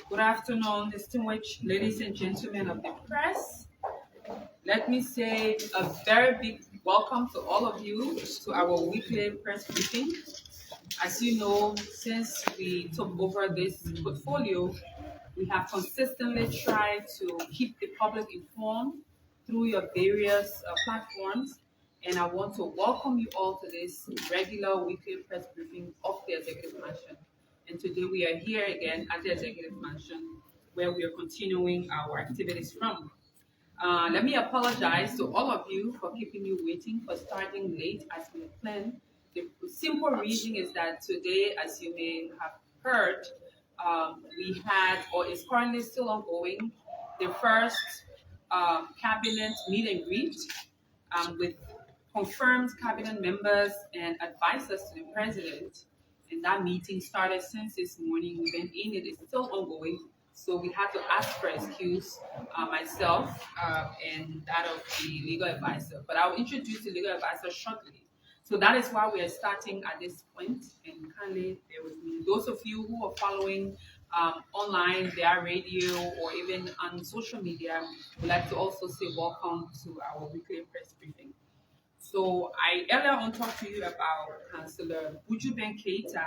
Good afternoon, distinguished ladies and gentlemen of the press. Let me say a very big welcome to all of you to our weekly press briefing. As you know, since we took over this portfolio, we have consistently tried to keep the public informed through your various platforms. And I want to welcome you all to this regular weekly press briefing of the Executive Mansion. And today we are here again at the Executive Mansion where we are continuing our activities from. Let me apologize to all of you for keeping you waiting for starting late as we had planned. The simple reason is that today, as you may have heard, we had, or is currently still ongoing, the first cabinet meet and greet with confirmed cabinet members and advisors to the president. And that meeting started since this morning. We've been in it, it's still ongoing. So we had to ask for excuse, myself and that of the legal advisor. But I'll introduce the legal advisor shortly. So that is why we are starting at this point, and kindly bear with me. Those of you who are following online, via radio, or even on social media, would like to also say welcome to our weekly press briefing. So I earlier on talked to you about Councillor Bujuben Keita.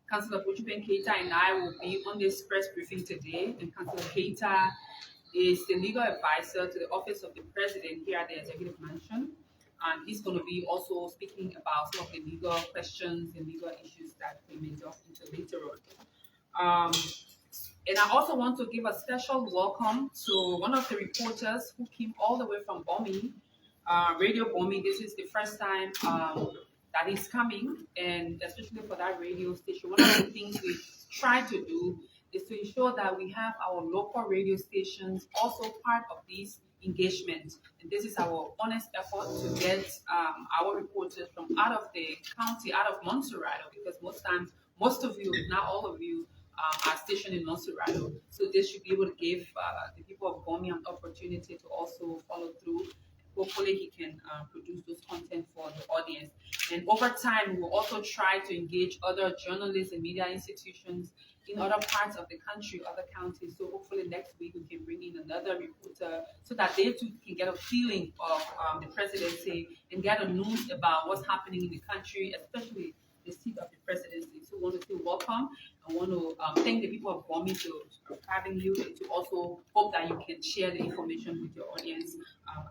Councillor Bujuben Keita and I will be on this press briefing today, and Councillor Keita is the legal advisor to the Office of the President here at the Executive Mansion. And he's going to be also speaking about some of the legal questions and legal issues that we may delve into later on. And I also want to give a special welcome to one of the reporters who came all the way from Bomi, Radio Bomi. This is the first time that he's coming, and especially for that radio station. One of the things we try to do is to ensure that we have our local radio stations also part of these engagements. And this is our honest effort to get our reporters from out of the county, out of Montserrat, because most of you, if not all of you, are stationed in Montserrat. So this should be able to give the people of Bomi an opportunity to also follow through. Hopefully he can produce those content for the audience. And over time, we'll also try to engage other journalists and media institutions in other parts of the country, other counties. So hopefully next week we can bring in another reporter so that they too can get a feeling of the presidency and get a news about what's happening in the country, especially the seat of the presidency. So we want to say welcome. I want to thank the people of Bomi for having you, and to also hope that you can share the information with your audience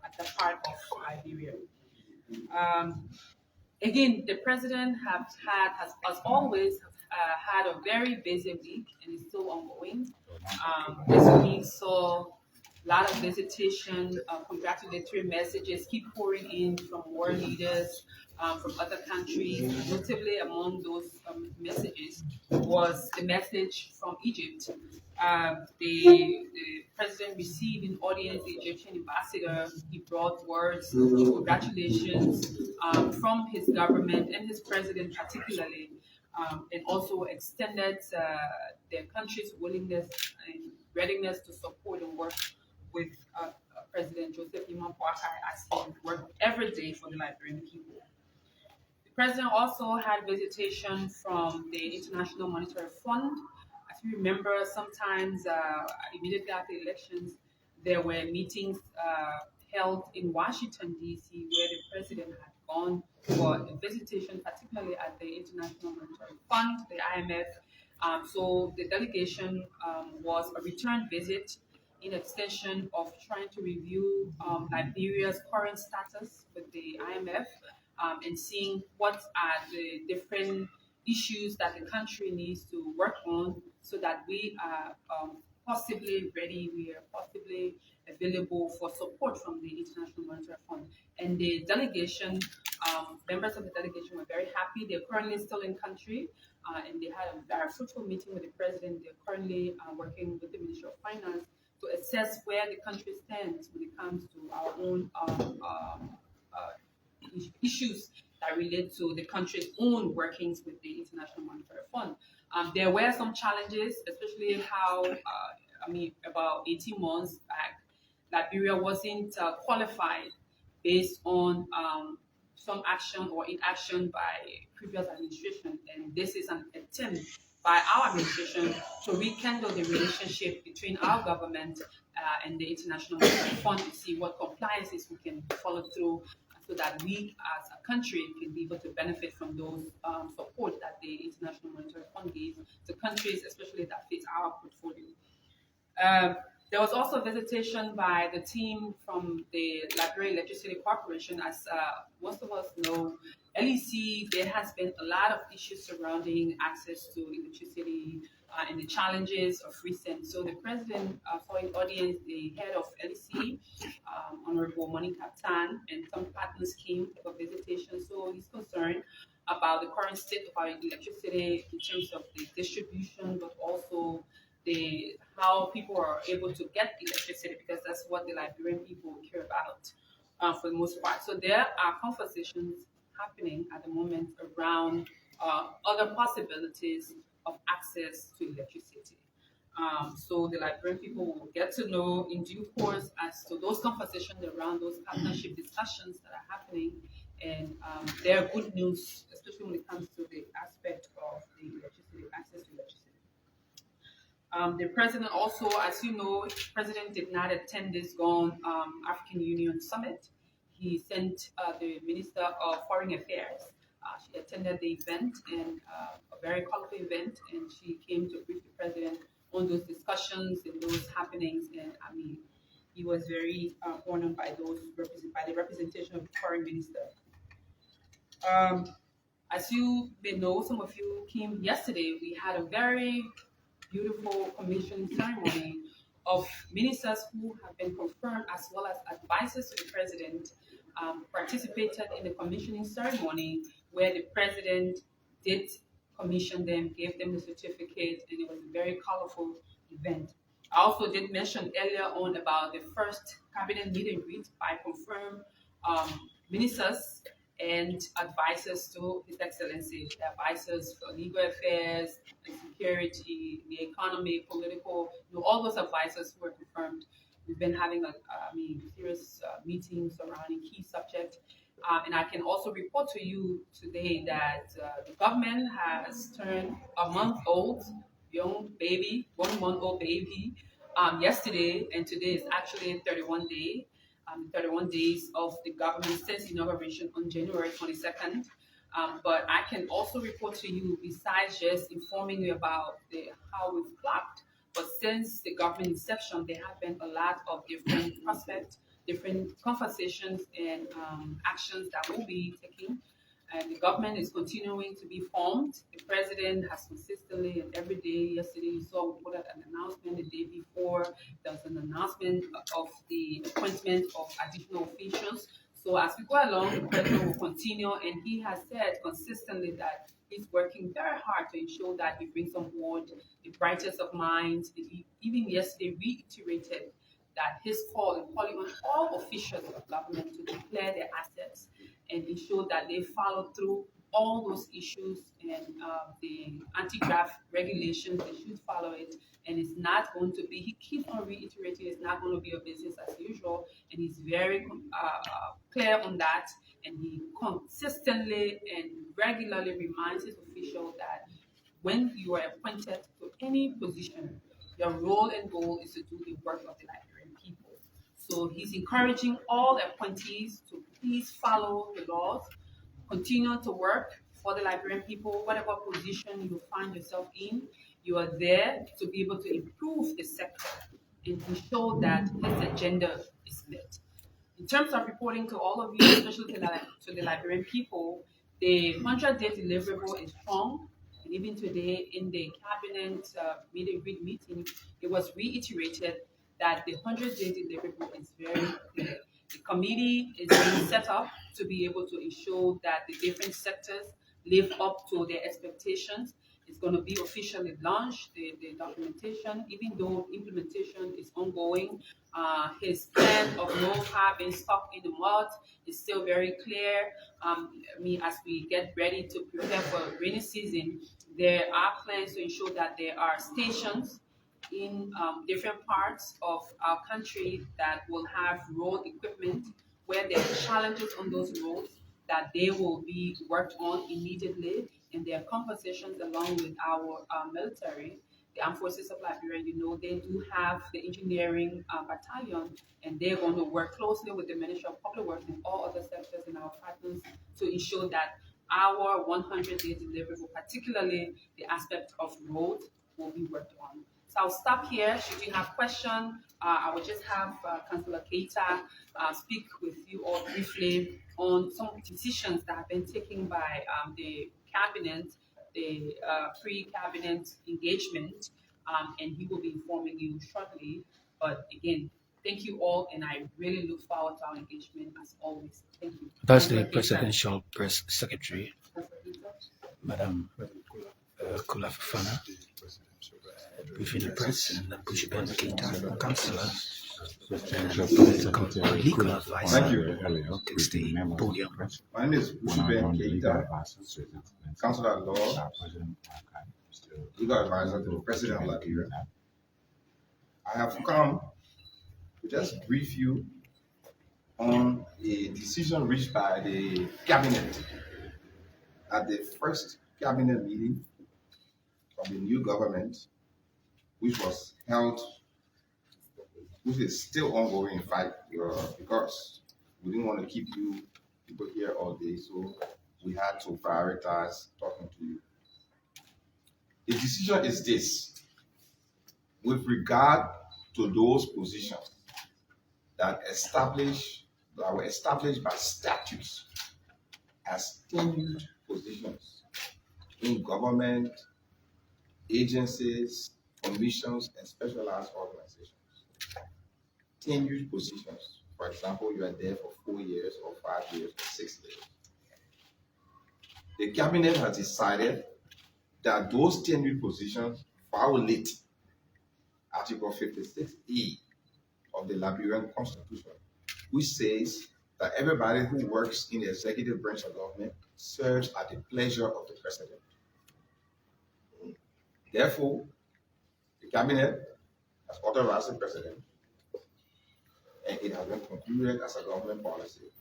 at the part of Liberia. Again, the president has as always, had a very busy week, and it's still ongoing. This week saw a lot of visitation, congratulatory messages keep pouring in from world leaders, from other countries. Notably among those messages was the message from Egypt. The president received in audience the Egyptian ambassador. He brought words of congratulations from his government and his president particularly, and also extended their country's willingness and readiness to support and work with President Joseph Iman Boakai as he worked every day for the Liberian people. The president also had visitation from the International Monetary Fund. As you remember, sometimes immediately after elections, there were meetings held in Washington, D.C., where the president had gone for a visitation, particularly at the International Monetary Fund, the IMF. So the delegation was a return visit in extension of trying to review Liberia's current status with the IMF, and seeing what are the different issues that the country needs to work on so that we are possibly ready, we are possibly available for support from the International Monetary Fund. And the delegation, members of the delegation were very happy. They're currently still in country, and they had a very fruitful meeting with the president. They're currently working with the Ministry of Finance to assess where the country stands when it comes to our own issues that relate to the country's own workings with the International Monetary Fund. There were some challenges, especially how, about 18 months back, Liberia wasn't qualified based on some action or inaction by previous administration, and this is an attempt by our administration to rekindle the relationship between our government and the International Monetary Fund to see what compliances we can follow through so that we as a country can be able to benefit from those support that the International Monetary Fund gives to countries, especially that fit our portfolio. Um, there was also visitation by the team from the Liberia Electricity Corporation. As most of us know, LEC, there has been a lot of issues surrounding access to electricity and the challenges of recent. So the president saw in audience the head of LEC, Honorable Monica Tan, and some partners came for visitation. So he's concerned about the current state of our electricity in terms of the distribution, but also the how people are able to get electricity because that's what the Liberian people care about for the most part. So there are conversations happening at the moment around other possibilities of access to electricity. So the Liberian people will get to know in due course as to those conversations around those partnership discussions that are happening, and they are good news, especially when it comes to the aspect of the electricity, access to electricity. The president also, as you know, the president did not attend this Gone African Union summit. He sent the Minister of Foreign Affairs. She attended the event and a very colorful event, and she came to brief the president on those discussions and those happenings. And I mean, he was very honored by by the representation of the foreign minister. Um, as you may know, some of you came yesterday. We had a very beautiful commissioning ceremony of ministers who have been confirmed as well as advisors to the president participated in the commissioning ceremony where the president did commission them, gave them the certificate, and it was a very colorful event. I also did mention earlier on about the first cabinet meet and greet by confirmed ministers and advisors to His Excellency, the advisors for legal affairs, the security, the economy, political, all those advisors who were confirmed. We've been having serious meetings surrounding key subjects. And I can also report to you today that the government has turned a month-old young baby, 1 month old baby, yesterday, and today is actually 31 days of the government since inauguration on January 22nd. But I can also report to you, besides just informing you about how we've clocked, but since the government inception, there have been a lot of different prospects, different conversations and actions that we'll be taking. And the government is continuing to be formed. The president has consistently and every day, yesterday you saw we put out an announcement the day before. There was an announcement of the appointment of additional officials. So as we go along, the president will continue, and he has said consistently that he's working very hard to ensure that he brings on board the brightest of minds. He even yesterday reiterated that his call and calling on all officials of government to declare their assets and ensure that they follow through all those issues and the anti-graft regulations, they should follow it. And it's not going to be, he keeps on reiterating, it's not going to be a business as usual. And he's very clear on that. And he consistently and regularly reminds his officials that when you are appointed to any position, your role and goal is to do the work of the Liberian people. So he's encouraging all the appointees to please follow the laws, continue to work for the Liberian people, whatever position you find yourself in. You are there to be able to improve the sector and to show that his agenda is met. In terms of reporting to all of you, especially to the Liberian people, the 100-day deliverable is strong. And even today in the cabinet meeting, it was reiterated that the 100-day deliverable is very clear. The committee is being set up to be able to ensure that the different sectors live up to their expectations. It's going to be officially launched, the documentation, even though implementation is ongoing. His plan of no carbon stock in the mud is still very clear. As we get ready to prepare for rainy season, there are plans to ensure that there are stations in different parts of our country that will have road equipment where there are challenges on those roads that they will be worked on immediately and their conversations along with our military, the Armed Forces of Liberia. They do have the engineering battalion, and they're going to work closely with the Ministry of Public Works and all other sectors in our partners to ensure that our 100-day deliverable, particularly the aspect of road, will be worked on. So I'll stop here. Should you have questions, I will just have Councillor Keita speak with you all briefly on some decisions that have been taken by the cabinet, the pre-cabinet engagement, and he will be informing you shortly. But again, thank you all, and I really look forward to our engagement as always. Thank you. That's the Presidential Press Secretary, Madam Kula Fafana, briefing the press, and Bushman Keita, Councillor, legal advisor. Thank you. Takes the podium. My name is Bushman Keita, Councillor at Law, legal advisor to the President of Liberia. I have come to just brief you on a decision reached by the Cabinet at the first Cabinet meeting of the new government, which was held, which is still ongoing, in fact, because we didn't want to keep you people here all day, so we had to prioritize talking to you. The decision is this: with regard to those positions that were established by statutes as tenured positions in government, agencies, commissions, and specialized organizations. Tenured positions. For example, you are there for 4 years or 5 years or 6 years. The Cabinet has decided that those tenured positions violate Article 56E of the Liberian Constitution, which says that everybody who works in the executive branch of government serves at the pleasure of the President. Therefore, the Cabinet has authorized the President, and it has been concluded as a government policy,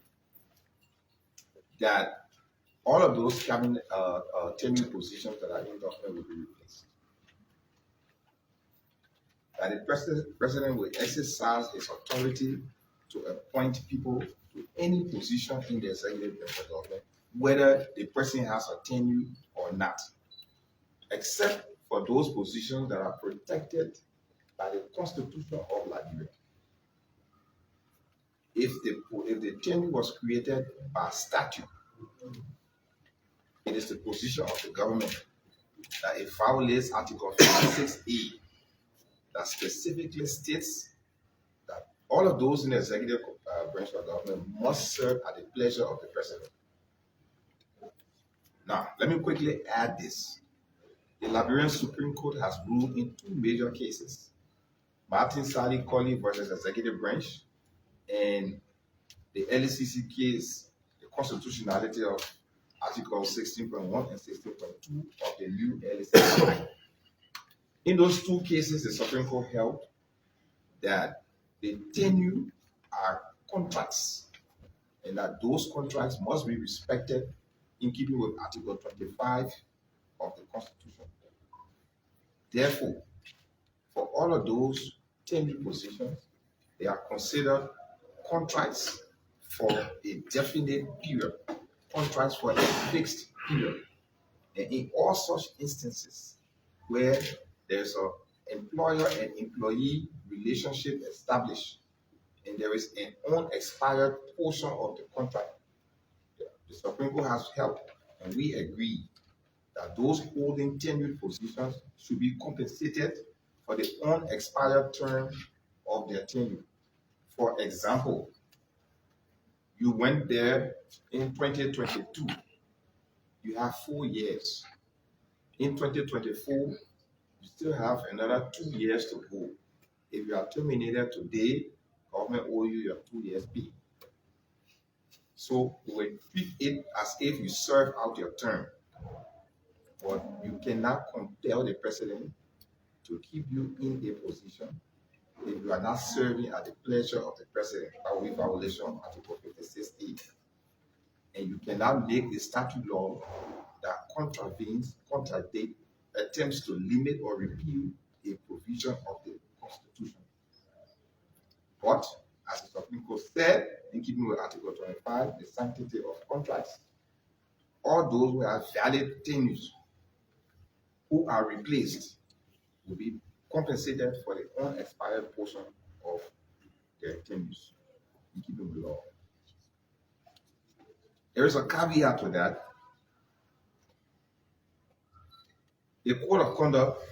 that all of those cabinet tenured positions that are in government will be replaced. That the President will exercise his authority to appoint people to any position in the executive branch of government, whether the person has a tenure or not, except for those positions that are protected by the Constitution of Liberia. If the tenure was created by statute, it is the position of the government that it violates Article 56E that specifically states that all of those in the executive branch of government must serve at the pleasure of the President. Now, let me quickly add this. The Liberian Supreme Court has ruled in 2 major cases: Martin Sally Colley versus Executive Branch, and the LECC case, the constitutionality of Article 16.1 and 16.2 of the new LECC Act. In those 2 cases, the Supreme Court held that the tenure are contracts, and that those contracts must be respected in keeping with Article 25 of the Constitution. Therefore, for all of those tenure positions, they are considered contracts for a definite period, contracts for a fixed period. And in all such instances where there's an employer and employee relationship established, and there is an unexpired portion of the contract, the Supreme Court has held, and we agree that those holding tenured positions should be compensated for the unexpired term of their tenure. For example, you went there in 2022, you have 4 years. In 2024, you still have another 2 years to go. If you are terminated today, government owe you your 2 years pay. So we will treat it as if you serve out your term. But you cannot compel the President to keep you in a position if you are not serving at the pleasure of the President. That will be violation of Article 56E. And you cannot make the statute law that contradict, attempts to limit or repeal a provision of the Constitution. But, as the Supreme Court said, in keeping with Article 25, the sanctity of contracts, all those who have valid tenures who are replaced will be compensated for the unexpired portion of their tenures, in keeping with the law. There is a caveat to that. The Code of Conduct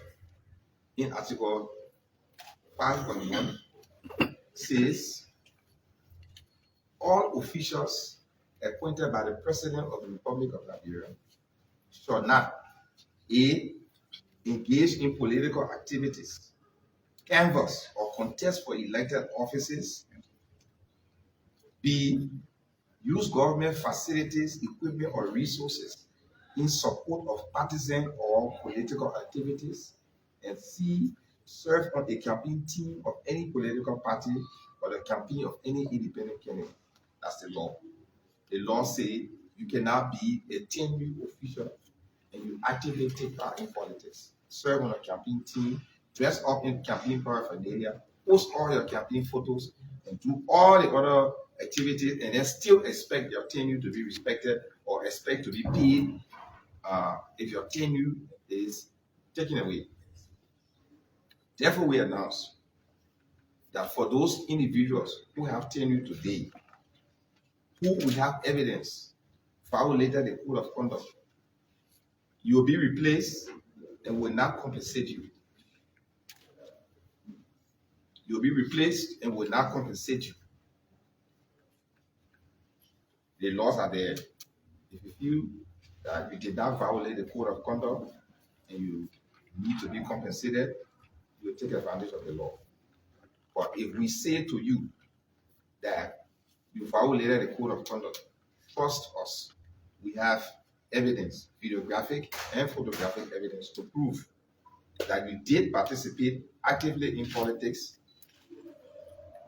in Article 5.1 says all officials appointed by the President of the Republic of Liberia shall not A. engage in political activities, canvass or contest for elected offices, B. use government facilities, equipment, or resources in support of partisan or political activities, and C. serve on a campaign team of any political party or the campaign of any independent candidate. That's the law. The law says you cannot be a tenured official and you actively take part in politics, serve on a campaign team, dress up in campaign paraphernalia, post all your campaign photos, and do all the other activities, and then still expect your tenure to be respected or expect to be paid if your tenure is taken away. Therefore, we announce that for those individuals who have tenure today, who will have evidence violated the Code of Conduct, you will be replaced and will not compensate you. You will be replaced and will not compensate you. The laws are there. If you feel that you did not violate the Code of Conduct and you need to be compensated, you will take advantage of the law. But if we say to you that you violated the Code of Conduct, trust us. We have evidence, videographic and photographic evidence to prove that you did participate actively in politics,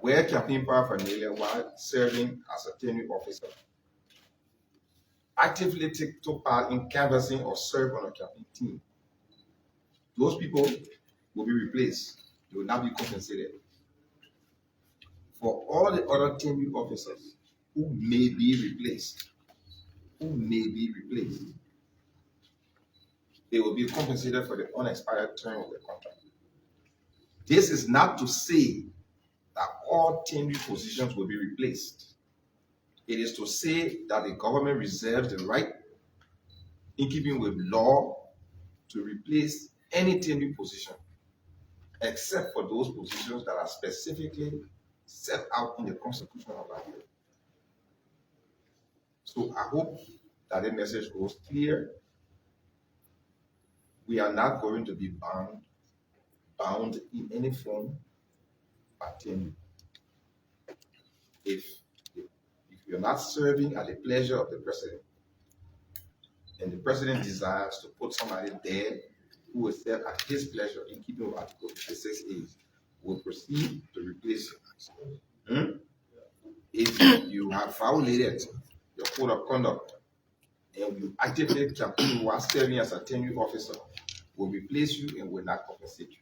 wear campaign paraphernalia while serving as a tenured officer, actively took part in canvassing or served on a campaign team. Those people will be replaced. They will not be compensated. For all the other tenured officers who may be replaced, they will be compensated for the unexpired term of the contract. This is not to say that all tenured positions will be replaced. It is to say that the government reserves the right, in keeping with law, to replace any tenured position, except for those positions that are specifically set out in the Constitution of Liberia. So I hope that the message goes clear. We are not going to be bound in any form by tenure. If you're not serving at the pleasure of the president, and the president desires to put somebody there who will serve at his pleasure in keeping with Article 56A, will proceed to replace you. If you have violated your Code of Conduct and you actively campaign while serving as a tenured officer, will replace you and will not compensate you.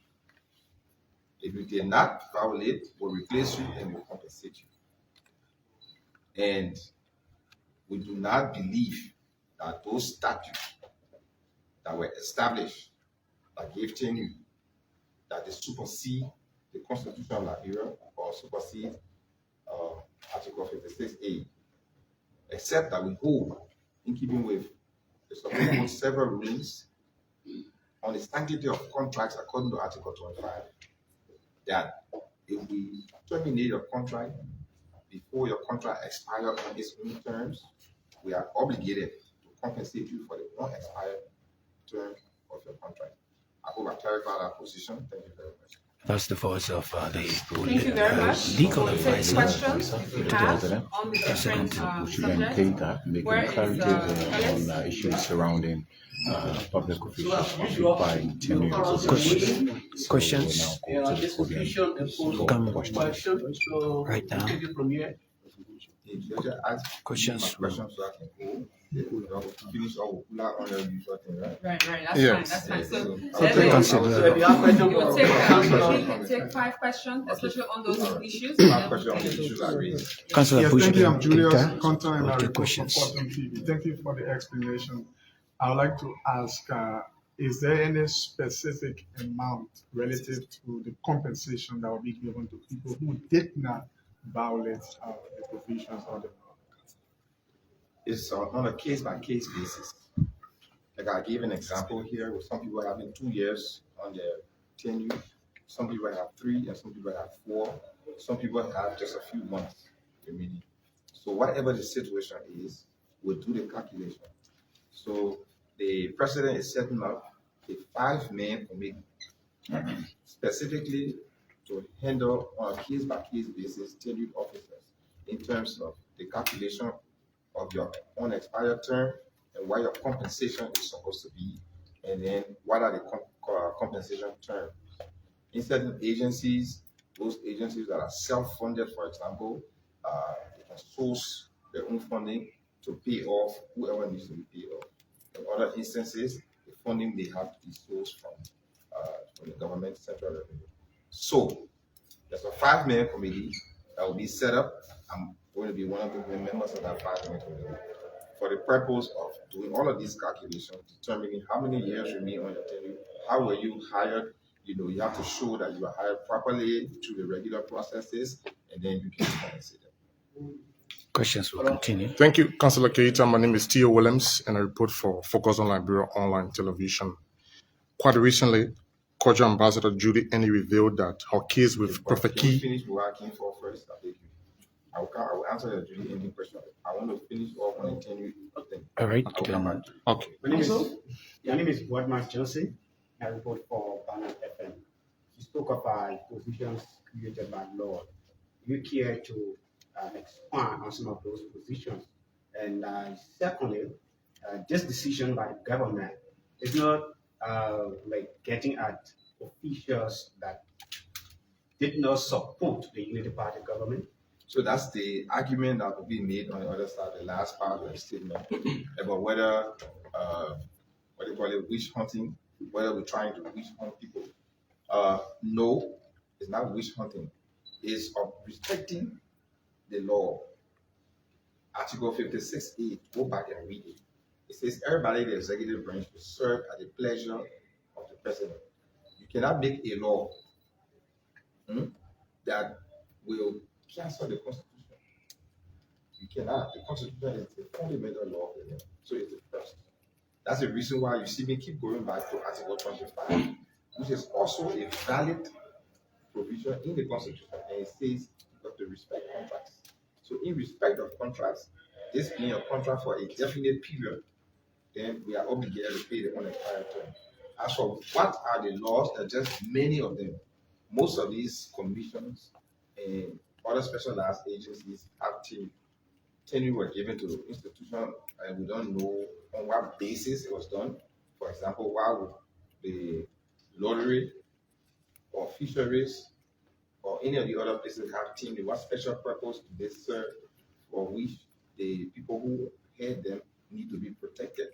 If you did not violate, will replace you and will compensate you. And we do not believe that those statutes that were established that gave tenure, that they supersede the Constitution of Liberia or supersede Article 56A, except that we hold, in keeping with the Supreme Court's several rulings on the sanctity of contracts according to Article 25, that if we terminate your contract before your contract expires on its own terms, we are obligated to compensate you for the unexpired term of your contract. I hope I clarified our position. Thank you very much. That's the voice of Thank you very much. legal We'll take advisor. questions if you have on the different Sudan subjects. Keita making Where is, clarity Alex? on issues surrounding public officials occupying tenure positions. Questions? So we'll now go to the podium. Come Question. So right now. take it from here. If you just ask Questions? my questions so I can go. Finish our on the usual thing, right? Right, that's Yes. fine, that's fine. So, Yes. let me- Consider- you will take 5 questions, especially on those issues. and My then question we on the can- issues I raised. Councillor Yes, Bush, thank you. I'm then Julius Peter Conton and I will take report from questions. Fortum TV. Thank you for the explanation. I would like to ask, is there any specific amount relative to the compensation that will be given to people who did not violate the provisions of the law? It's on a case-by-case basis. Like I gave an example here with some people having 2 years on their tenure, some people have 3, and some people have 4, some people have just a few months remaining. So whatever the situation is, we'll do the calculation. So the president is setting up a 5-man committee specifically to handle on a case-by-case basis tenured officers in terms of the calculation of your unexpired term and what your compensation is supposed to be, and then what are the compensation terms. In certain agencies, those agencies that are self-funded, for example, they can source their own funding to pay off whoever needs to be paid off. In other instances, the funding may have to be sourced from the government, central revenue. So there's a 5-man committee that will be set up. I'm going to be one of the members of that 5-man committee for the purpose of doing all of these calculations, determining how many years remain on your tenure, how were you hired. You have to show that you are hired properly through the regular processes, and then you can compensate them. Questions will continue. Thank you, Councillor Keita. My name is Theo Williams, and I report for Focus on Liberia Online Television. Quite recently, Culture Ambassador Judy Eni revealed that her case with Prophet Can we Key. finish where I came from first? I beg you. I will answer the Judy any question. I want to finish off on the tenure thing. All right. I'll come back to it. Okay. My name is Boardman Johnson. I report for Banner FM. You spoke of positions created by law. You care to expand on some of those positions. And secondly, this decision by the government is not like getting at officials that did not support the Unity Party government. So that's the argument that will be made on the other side, the last part of the statement, about whether, what they call it, witch hunting, whether we're trying to witch hunt people. No, it's not witch hunting. It's of respecting the law. Article 56A, go back and read it. It says everybody in the executive branch will serve at the pleasure of the president. You cannot make a law that will cancel the Constitution. You cannot. The Constitution is the fundamental law of the land. So it's the first. That's the reason why you see me keep going back to Article 25, which is also a valid provision in the Constitution, and it says you have to respect contracts. So in respect of contracts, this being a contract for a definite period, then we are obligated to pay the unexpired term. As for what are the laws, there are just many of them. Most of these commissions and other specialized agencies have tenure were given to the institution, and we don't know on what basis it was done. For example, why would the lottery or fisheries or any of the other places have tenure? What special purpose do they serve, for which the people who head them need to be protected?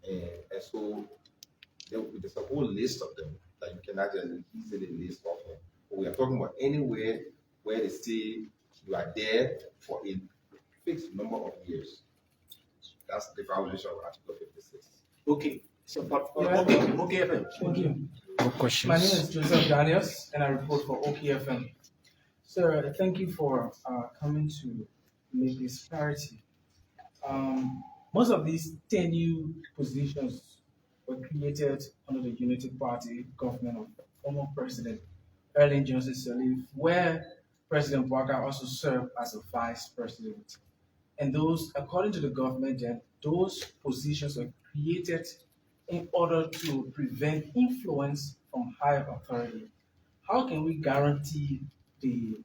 And so there's a whole list of them that you cannot just easily list off them. But we are talking about anywhere where they say you are there for a fixed number of years. That's the violation of Article 56. Okay. So, but Thank you. More questions? My name is Joseph Daniels, and I report for OKFM. Sir, thank you for coming to make this clarity. Most of these tenure positions were created under the Unity Party government of former President Erling Johnson Sirleaf, where President Bouakai also served as a vice president. And those, according to the government, then those positions were created in order to prevent influence from higher authority. How can we guarantee the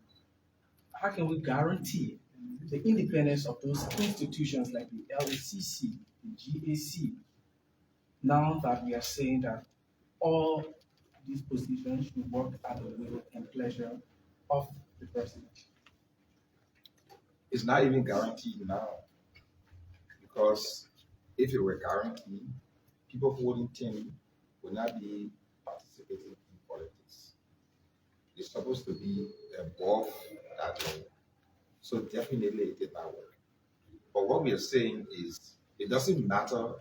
independence of those institutions like the LACC, the GAC, now that we are saying that all these positions should work at the will and pleasure of the president? It's not even guaranteed now, because if it were guaranteed, people holding tenure would not be participating in politics. It's supposed to be above that level. So definitely it did not work. But what we are saying is it doesn't matter.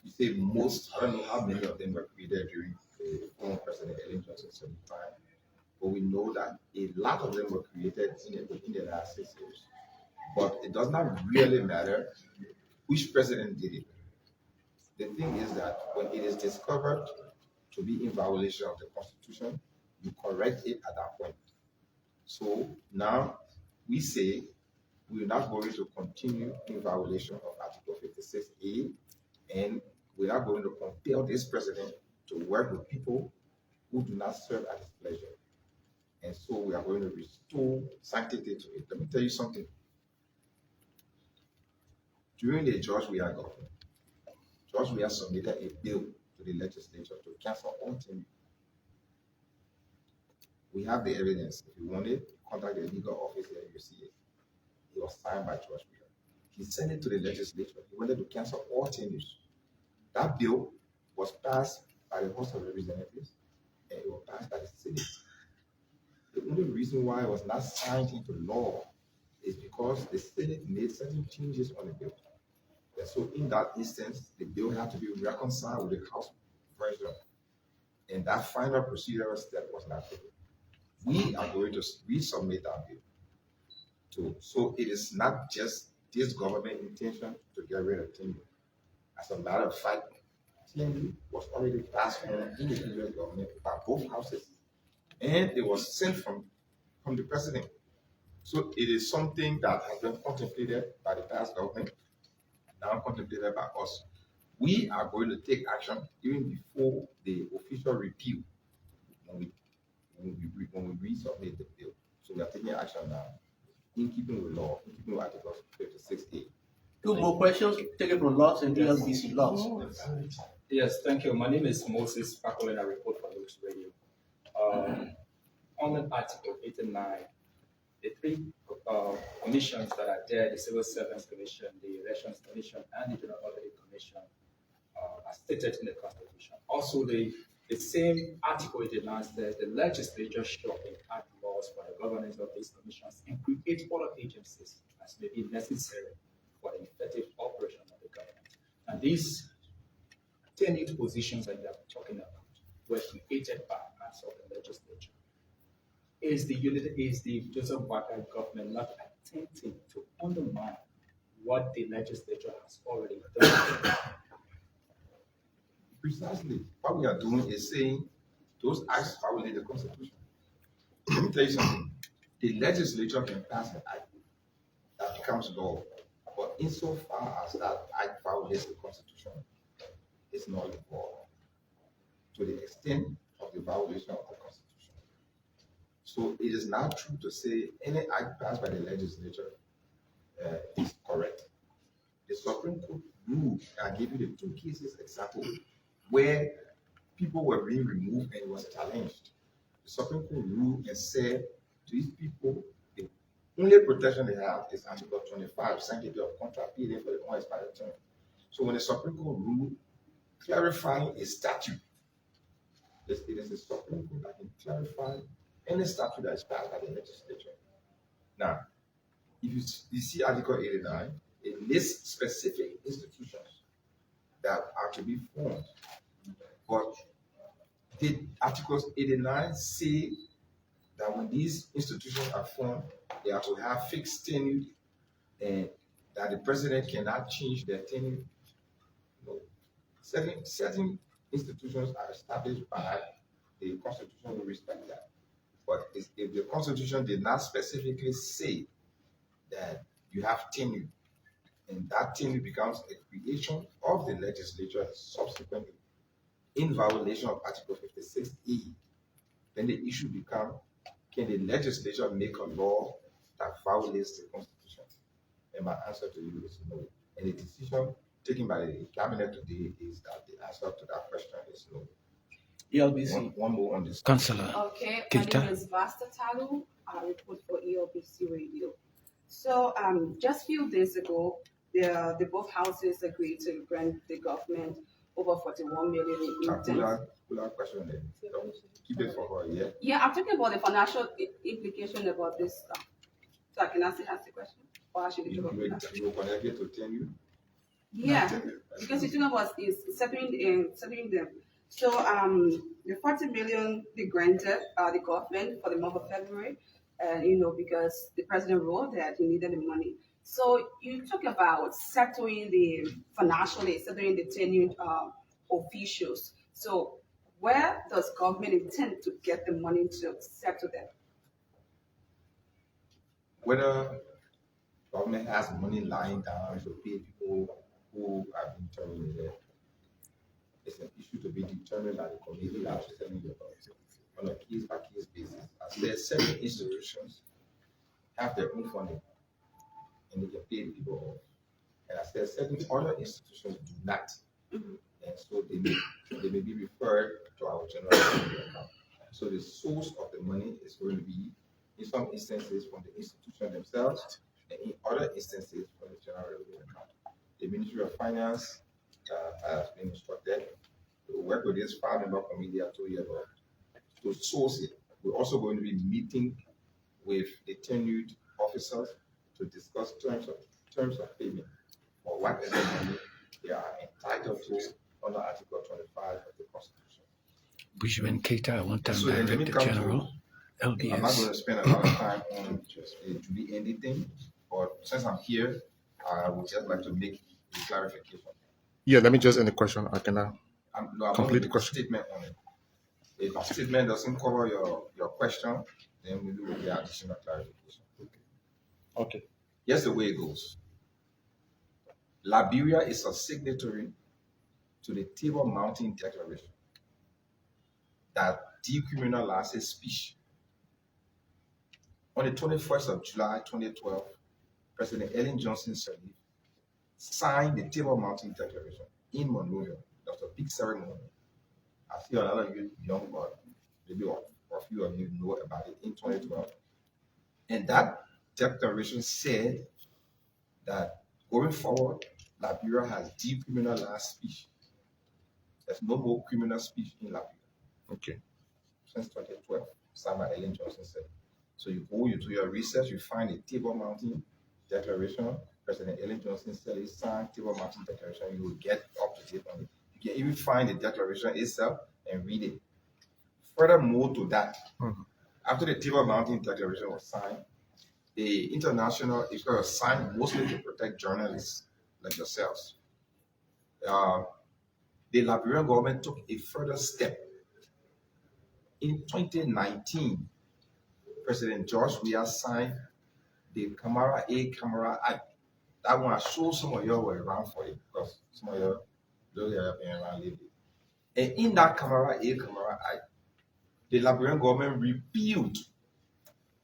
You say most, I don't know how many of them were created during the former President Ellen Johnson 75, but we know that a lot of them were created in the last 6 years. But it does not really matter which president did it. The thing is that when it is discovered to be in violation of the Constitution, you correct it at that point. So now we say we're not going to continue in violation of Article 56A, and we're not going to compel this president to work with people who do not serve at his pleasure. And so we are going to restore sanctity to it. Let me tell you something. During the George Weah government, George Weah submitted a bill to the legislature to cancel all tenure. We have the evidence. If you want it, contact the legal office here, you see it. It was signed by George Weah. He sent it to the legislature. He wanted to cancel all tenures. That bill was passed by the House of Representatives and it was passed by the Senate. The only reason why it was not signed into law is because the Senate made certain changes on the bill. And so in that instance, the bill had to be reconciled with the House version. And that final procedural step was not taken. We are going to resubmit that bill. So it is not just this government intention to get rid of tenure. As a matter of fact, tenure was already passed on in the previous government by both houses. And it was sent from the president. So it is something that has been contemplated by the past government, now contemplated by us. We are going to take action even before the official repeal when we resubmit the bill. So we are taking action now in keeping with law, in keeping with Article 56A. Two more questions taken from Lots and DLBC. Lots. Yes, thank you. My name is Moses Paco and I report for Lux Radio. On Article 89, the three commissions that are there, the Civil Service Commission, the Elections Commission, and the General Auditing Commission, are stated in the Constitution. Also, the same Article 89 says the legislature shall enact laws for the governance of these commissions and create other agencies as may be necessary for the effective operation of the government. And these 10 positions that you are talking about were created by acts of the legislature. Is the Joseph Boakai government not attempting to undermine what the legislature has already done? Precisely. What we are doing is saying those acts violate the Constitution. Let me tell you something. The legislature can pass an act that becomes law, but insofar as that act violates the Constitution, it's not law to the extent of the violation of the Constitution. So it is not true to say any act passed by the legislature is correct. The Supreme Court ruled, I gave you the two cases example where people were being removed and it was challenged. The Supreme Court ruled and said to these people, the only protection they have is Article 25, sanctity of contract period for the unexpired term. So when the Supreme Court ruled clarifying a statute, it is the Supreme Court that can clarify any statute that is passed by the legislature. Now, if you see Article 89, it lists specific institutions that are to be formed. But did Article 89 say that when these institutions are formed, they are to have fixed tenure and that the president cannot change their tenure? No. Certain institutions are established by the Constitution, we respect that. But if the Constitution did not specifically say that you have tenure, and that tenure becomes a creation of the legislature subsequently in violation of Article 56E, then the issue becomes, can the legislature make a law that violates the Constitution? And my answer to you is no. And the decision taken by the cabinet today is that the answer to that question is no. ELBC. One more on this. Councillor. Okay, Kirita. my name is Vasta Talu. I report for ELBC Radio. So just a few days ago, the both houses agreed to grant the government over 41 million in Pull out question there. Don't keep it for her, yeah? Yeah, I'm talking about the financial implication about this stuff. So I can ask the question? Or I should You will connect it to 10 you? Yeah, because you're talking about is settling them. So the 40 million they granted the government for the month of February, because the president wrote that he needed the money. So you talk about settling the tenured officials. So where does government intend to get the money to settle them? Whether government has money lying down to pay people who have been terminated, it's an issue to be determined by the committee that is telling you about on a case by case basis. As there are certain institutions have their own funding and they can pay the people off. And as there are certain other institutions do not. And so they may be referred to our general revenue account. So the source of the money is going to be, in some instances, from the institution themselves, and in other instances, from the general revenue account. The Ministry of Finance has been instructed to work with this 5-member committee I told you about to source it. We're also going to be meeting with the tenured officers to discuss terms of payment for whatever money they are entitled to under Article 25 of the Constitution. Bushman Keita, one-time So then let me Director come General, to, I'm not going LBS. to spend a lot of time on to be anything, but since I'm here, I would just like to make a clarification. Yeah, let me just end the question. I can I'm complete the a question. statement on it. If a statement doesn't cover your question, then we do the additional clarification. Okay. Here's the way it goes. Liberia is a signatory to the Table Mountain Declaration that decriminalizes speech. On the 21st of July 2012, President Ellen Johnson Sirleaf signed the Table Mountain Declaration in Monrovia. That was a big ceremony. I see a lot of you young, but maybe a few of you know about it in 2012. And that declaration said that going forward, Liberia has decriminalized speech. There's no more criminal speech in Liberia. Okay. Since 2012, signed by Ellen Johnson said. So you go, you do your research, you find a Table Mountain Declaration. President Ellen Johnson Sirleaf signed Table Mountain Declaration. You will get up to date on it. You can even find the declaration itself and read it. Furthermore to that, after the Table Mountain Declaration was signed, the international, it was signed mostly to protect journalists like yourselves. The Liberian government took a further step. In 2019, President George Weah signed the Camara Act. That one, I sure some of you were around for it because some of you don't have been around lately. And in that Camara Act, the Liberian government repealed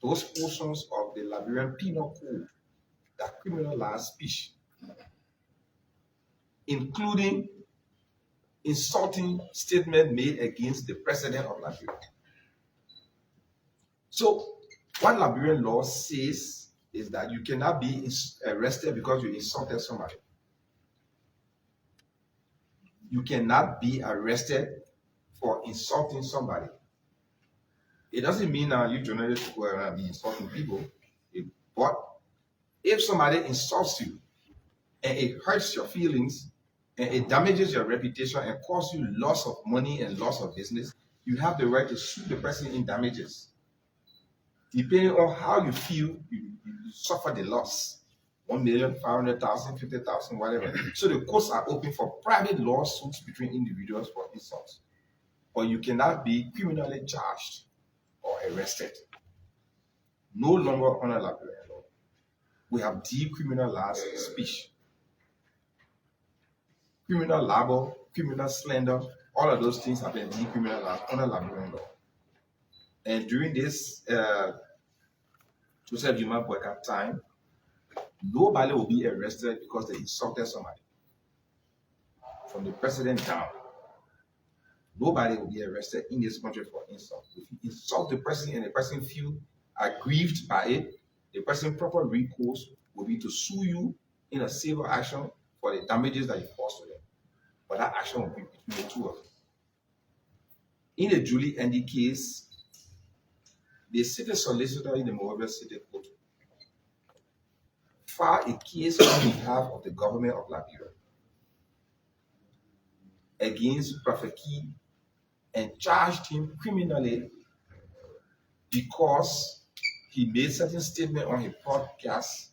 those portions of the Liberian Penal Code that criminalize speech, including insulting statement made against the president of Liberia. So, what Liberian law says is that you cannot be arrested because you insulted somebody. You cannot be arrested for insulting somebody. It doesn't mean now you journalists go around and be insulting people. But if somebody insults you and it hurts your feelings and it damages your reputation and causes you loss of money and loss of business, you have the right to sue the person in damages. Depending on how you feel, you suffer the loss. 1 million, 500,000, 50,000, whatever. So the courts are open for private lawsuits between individuals for insults. But you cannot be criminally charged or arrested. No longer under Liberian law. We have decriminalized speech. Criminal libel, criminal slander, all of those things have been decriminalized under Liberian law. And during this Joseph Juma Boyka time, nobody will be arrested because they insulted somebody. From the president down, nobody will be arrested in this country for insult. If you insult the person and the person feel aggrieved by it, the person proper recourse will be to sue you in a civil action for the damages that you caused to them. But that action will be between the two of them. In the Julie Andy case, the city solicitor in the Monrovia City Court filed a case on behalf of the government of Liberia against Prophet Key and charged him criminally because he made certain statements on his podcast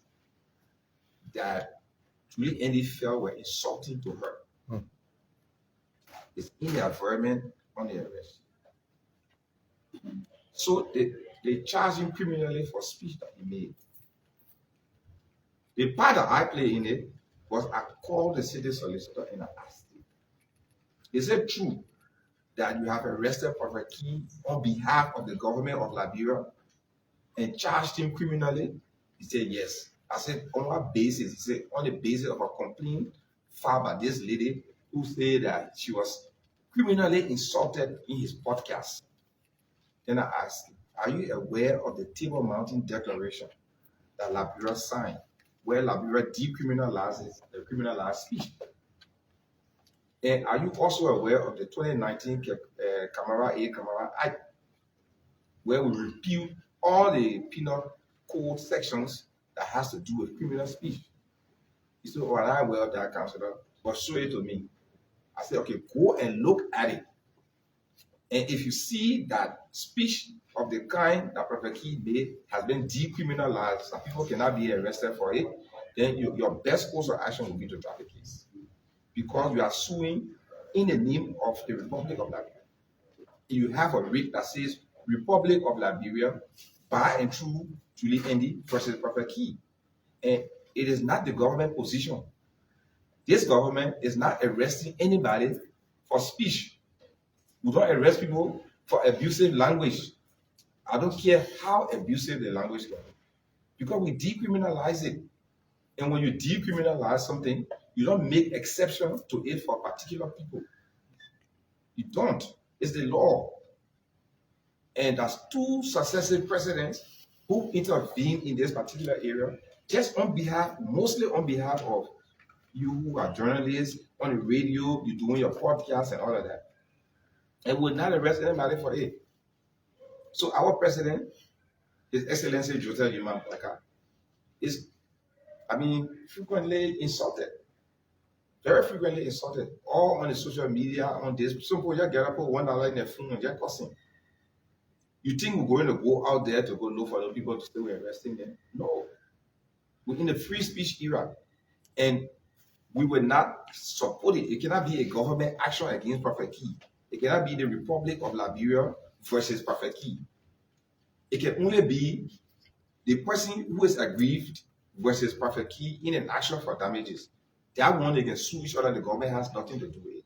that Julie Andy felt were insulting to her. It's in the environment on the arrest. So they charged him criminally for speech that he made. The part that I played in it was I called the city solicitor and I asked him, is it true that you have arrested Prophet Key on behalf of the government of Liberia and charged him criminally? He said, yes. I said, on what basis? He said, on the basis of a complaint filed by this lady who said that she was criminally insulted in his podcast. Then I asked him, are you aware of the Table Mountain Declaration that Liberia signed, where Liberia decriminalizes the criminalized speech? And are you also aware of the 2019 Camara Act, where we repeal all the penal code sections that has to do with criminal speech? He said, oh, I'm aware of that, Councillor, but show it to me. I said, okay, go and look at it. And if you see that speech of the kind that Prophet Key made has been decriminalized and people cannot be arrested for it, then your best course of action will be to drop the case. Because you are suing in the name of the Republic of Liberia. You have a writ that says Republic of Liberia by and through Julie Andy versus Prophet Key. And it is not the government position. This government is not arresting anybody for speech. We don't arrest people for abusive language. I don't care how abusive the language is, because we decriminalize it. And when you decriminalize something, you don't make exception to it for particular people. You don't. It's the law. And there's two successive presidents who intervened in this particular area, just on behalf, mostly on behalf of you who are journalists, on the radio, you're doing your podcast and all of that. And would not arrest anybody for it. So our president, His Excellency Joseph Yuma Blaka, is, frequently insulted. Very frequently insulted. All on the social media, on this. Some people just get up, put $1 in their phone and just cussing. You think we're going to go out there to go look for the people to still arresting them? No. We're in the free speech era. And we will not support it. It cannot be a government action against Prophet Key. It cannot be the Republic of Liberia versus Prophet Key. It can only be the person who is aggrieved versus Prophet Key in an action for damages. That one, they can sue each other. The government has nothing to do with it.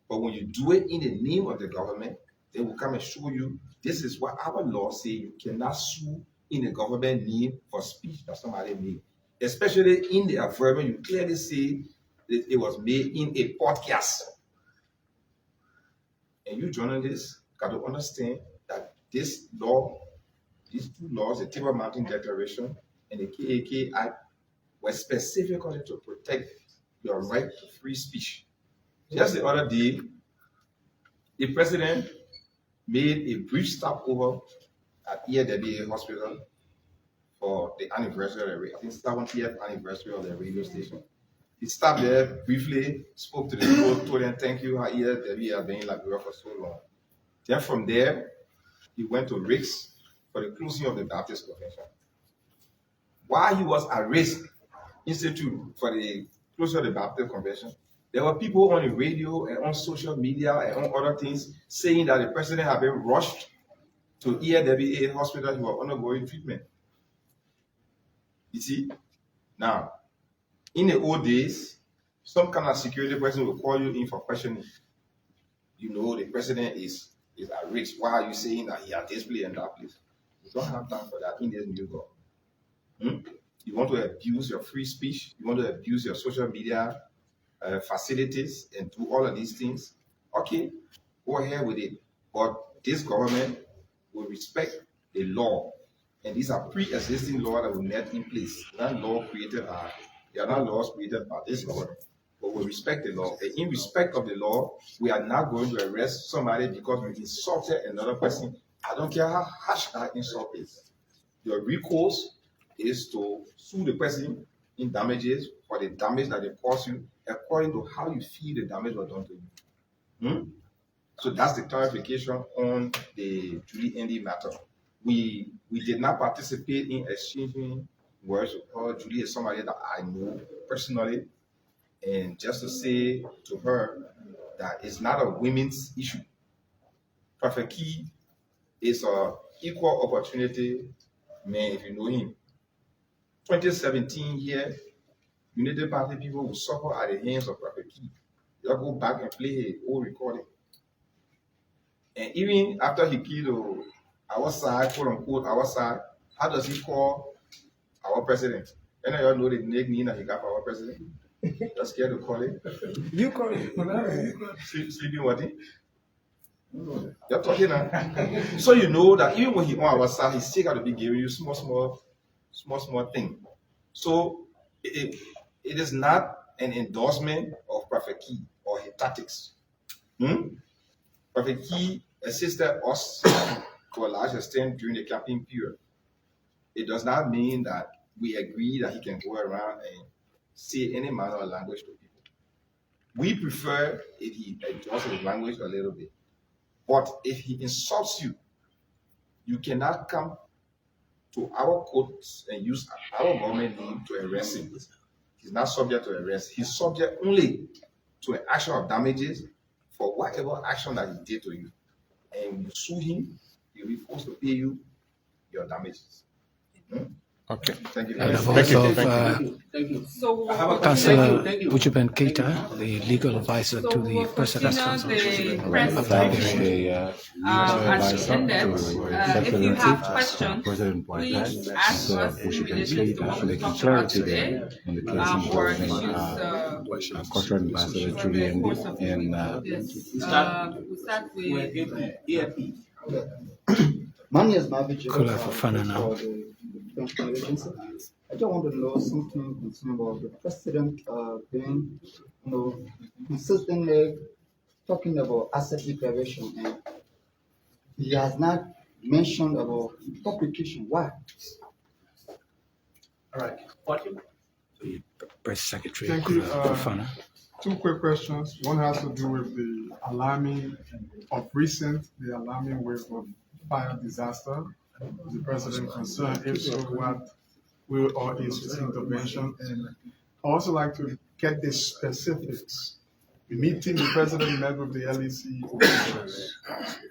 But when you do it in the name of the government, they will come and show you this is what our law say. You cannot sue in the government name for speech that somebody made. Especially in the environment, you clearly say that it was made in a podcast. And you journalists got to understand that this law, these two laws, the Table Mountain Declaration and the KAK Act, were specifically to protect your right to free speech. Just the other day, the president made a brief stopover at EAWA Hospital for the anniversary, I think 70th anniversary of the radio station. He stopped there briefly, spoke to the people, told them thank you, how EAWA has been in Liberia for so long. Then from there, he went to Rick's for the closing of the Baptist Convention. While he was at Risk Institute for the closing of the Baptist Convention, there were people on the radio and on social media and on other things saying that the president had been rushed to EAWA Hospital. He was undergoing treatment. You see? Now, in the old days, some kind of security person will call you in for questioning. You know, the president is at risk. Why are you saying that he has this place and that place? You don't have time for that in this new law. You want to abuse your free speech? You want to abuse your social media facilities and do all of these things? Okay, go ahead with it. But this government will respect the law. And these are pre-existing laws that were made in place. That law created by They are not laws created by this law, but we respect the law. And in respect of the law, we are not going to arrest somebody because we insulted another person. I don't care how harsh that insult is. Your recourse is to sue the person in damages for the damage that they caused you, according to how you feel the damage was done to you. So that's the clarification on the Julie Andy matter. We did not participate in exchanging words with her. Julie is somebody that I know personally, and just to say to her that it's not a women's issue. Prophet Key is an equal opportunity man, if you know him. 2017 here, Unity Party people will suffer at the hands of Prophet Key. They'll go back and play his old recording. And even after he killed our side, quote unquote, our side, how does he call our president? Any of y'all know the nickname that he got for our president? You're scared to call it? You call it. Sleeping what? You're talking now. So you know that even when he on our side, he still got to be giving you small thing. So it is not an endorsement of Prophet Key or his tactics. Prophet Key assisted us to a large extent during the campaign period. It does not mean that we agree that he can go around and say any manner of language to people. We prefer if he adjusts his language a little bit. But if he insults you, you cannot come to our courts and use our government name to arrest him. He's not subject to arrest. He's subject only to an action of damages for whatever action that he did to you. And you sue him, he'll be forced to pay you your damages. Okay. Thank you. And I've Thank you. also Thank you. Thank you. So Councillor Thank you. Bujuben Keita, the legal advisor So to we the will President's continue Council. the press After briefing. the As she ended, if you have questions, President please ask us in relation to what we talked about today, or issues Cultural Ambassador Julie in the course of Andy, and we'll start with EFP. My name is Marvin Jacob. Kula for fun now. I just want to know something concerning about the president being, consistently talking about asset declaration, and he has not mentioned about publication. Why? All right. What? Press Secretary Thank you. Kula for fun. Two quick questions. One has to do with the alarming wave of fire disaster. Is the president concerned? If so, what will or is his intervention? And I also like to get the specifics. The meeting the president met with the LEC officials.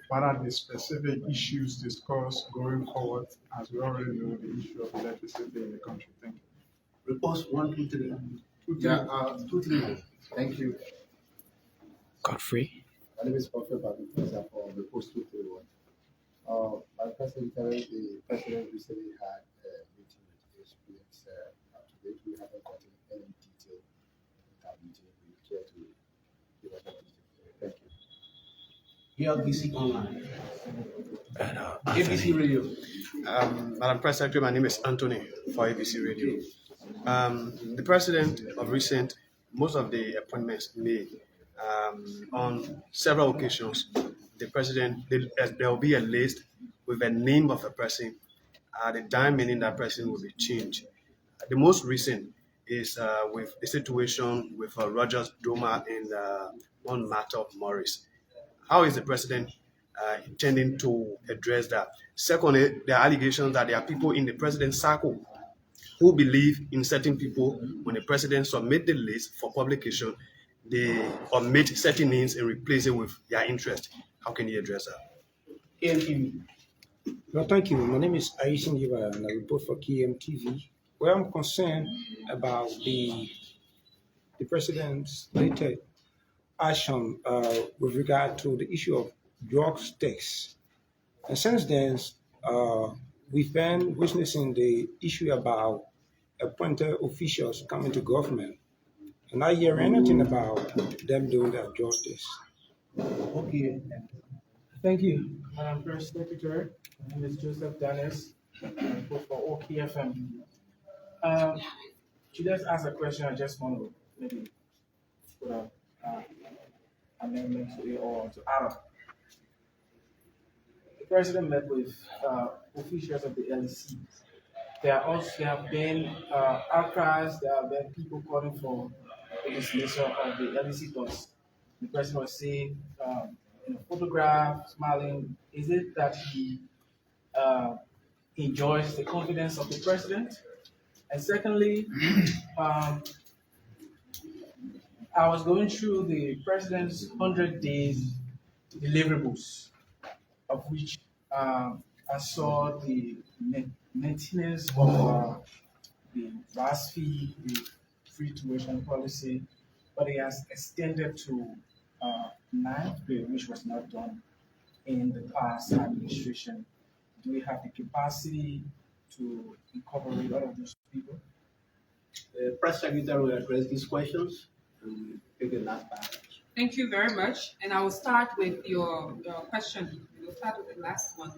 What are the specific issues discussed going forward, as we already know the issue of electricity in the country? Thank you. Reports 1, 2, 3. 2, 3. Yeah, 2, 3. Thank you. Godfrey. My name is Prophet Babin for the Post 231. My president, the president recently had a meeting with HPX. Today we haven't gotten any detail of that meeting. We care to give us more detail. Thank you. ELBC Online. And, ABC Radio. Madam Press Secretary, my name is Anthony for ABC Radio. The president of recent, most of the appointments made on several occasions, the president, there will be a list with a name of a person. The time meaning that person will be changed. The most recent is with the situation with Rogers Doma and one matter of Morris. How is the president intending to address that? Secondly, there are allegations that there are people in the president's circle who believe in certain people. When the president submit the list for publication, they omit certain names and replace it with their interest. How can you address that? KMTV. No, thank you. My name is Aishin Yiba and I report for KMTV. Where I'm concerned about the president's latest action with regard to the issue of drugs tax. And since then, we've been witnessing the issue about appointed officials coming to government. And I hear anything about them doing their justice. Okay. Thank you, Madam Press Secretary. My name is Joseph Dennis. I report for OKFM. to just ask a question, I just want to maybe put up amendment to it or to add up. The president met with officials of the LEC. There have been outcries, there have been people calling for the dismissal of the LEC boss. The president was saying, in a photograph, smiling. Is it that he enjoys the confidence of the president? And secondly, I was going through the president's 100 days deliverables, of which I saw the maintenance of the bus fee, the free tuition policy, but it has extended to ninth grade, which was not done in the past administration. Do we have the capacity to incorporate all of those people? The press secretary will address these questions and take the last part. Thank you very much. And I will start with your question. We'll start with the last one.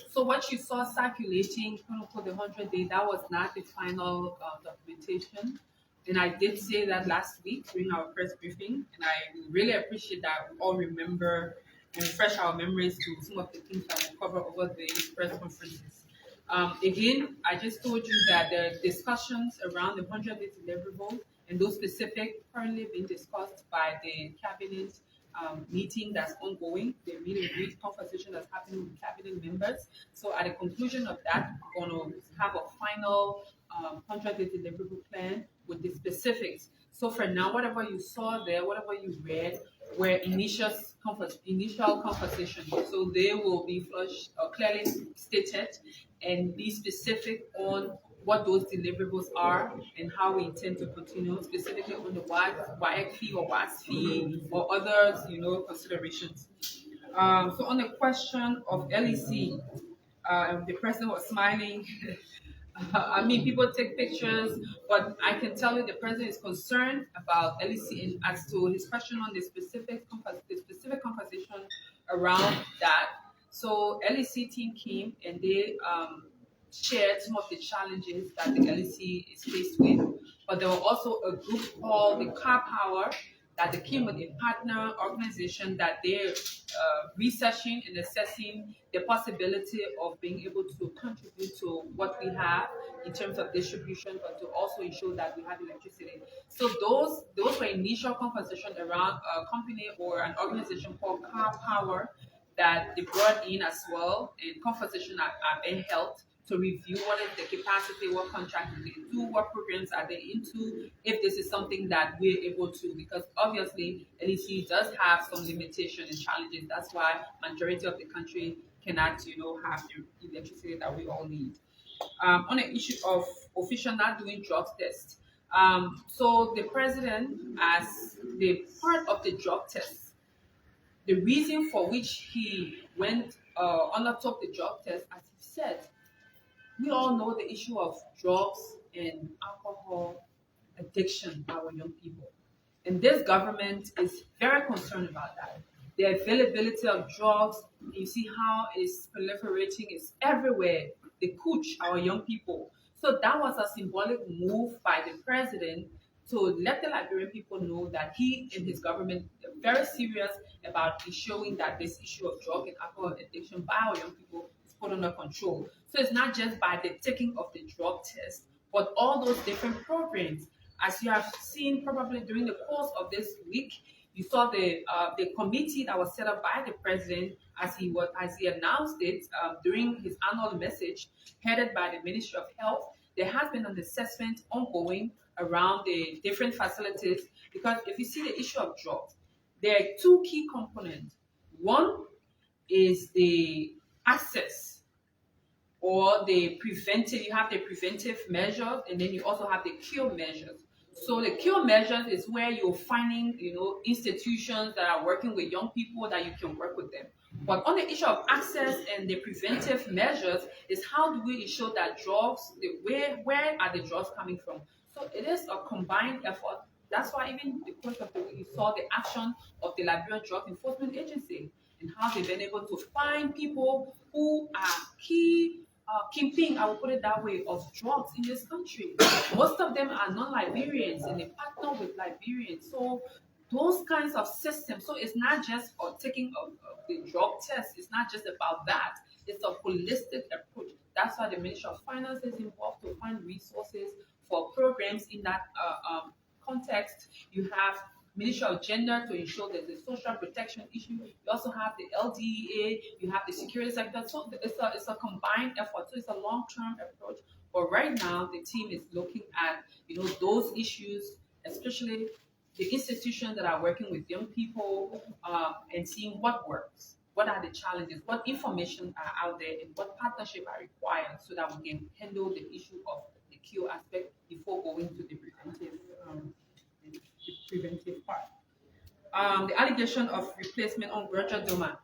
So what you saw circulating, quote unquote, the 100-day, that was not the final documentation. And I did say that last week during our press briefing, and I really appreciate that we all remember and refresh our memories to some of the things that we covered over the press conferences. Again, I just told you that the discussions around the 100-day deliverable and those specific currently being discussed by the cabinet meeting that's ongoing. The meeting with conversation that's happening with cabinet members. So at the conclusion of that, we're going to have a final 100-day deliverable plan with the specifics. So for now, whatever you saw there, whatever you read, were initial conversations. So they will be clearly stated and be specific on what those deliverables are and how we intend to continue, specifically on the WAEC fee or WAS fee or other, considerations. So on the question of LEC, the president was smiling. I mean, people take pictures, but I can tell you the president is concerned about LEC and as to his question on the specific conversation around that. So LEC team came and they shared some of the challenges that the LEC is faced with, but there was also a group called the Car Power that they came with a partner organization that they're researching and assessing the possibility of being able to contribute to what we have in terms of distribution, but to also ensure that we have electricity. So those were initial conversations around a company or an organization called Car Power that they brought in as well, and conversations are being held to review what is the capacity, what contracts they do, what programs are they into, if this is something that we're able to, because obviously LEC does have some limitations and challenges. That's why majority of the country cannot, have the electricity that we all need. On the issue of official not doing drug tests, so the president, as the part of the drug test, the reason for which he went undertook the drug test, as he said, we all know the issue of drugs and alcohol addiction by our young people. And this government is very concerned about that. The availability of drugs, you see how it's proliferating, it's everywhere. They coach our young people. So that was a symbolic move by the president to let the Liberian people know that he and his government are very serious about ensuring that this issue of drug and alcohol addiction by our young people is put under control. So it's not just by the taking of the drug test, but all those different programs. As you have seen probably during the course of this week, you saw the committee that was set up by the president as he announced it during his annual message, headed by the Ministry of Health. There has been an assessment ongoing around the different facilities, because if you see the issue of drugs, there are two key components. One is the access, or the preventive. You have the preventive measures, and then you also have the cure measures. So the cure measures is where you're finding, institutions that are working with young people that you can work with them. But on the issue of access and the preventive measures is how do we ensure that drugs, where are the drugs coming from? So it is a combined effort. That's why even the course of the week, you saw the action of the Liberian Drug Enforcement Agency and how they've been able to find people who are key kingpin, I will put it that way, of drugs in this country. Most of them are non-Liberians and they partner with Liberians. So those kinds of systems. So it's not just for taking the drug test. It's not just about that. It's a holistic approach. That's why the Ministry of Finance is involved to find resources for programs in that context. You have Ministry of Gender to ensure there's a social protection issue. You also have the LDEA. You have the security sector. So it's a combined effort. So it's a long-term approach. But right now, the team is looking at those issues, especially the institutions that are working with young people, and seeing what works. What are the challenges? What information are out there, and what partnership are required so that we can handle the issue of the cure aspect before going to the preventive part. The allegation of replacement on Roger Doma.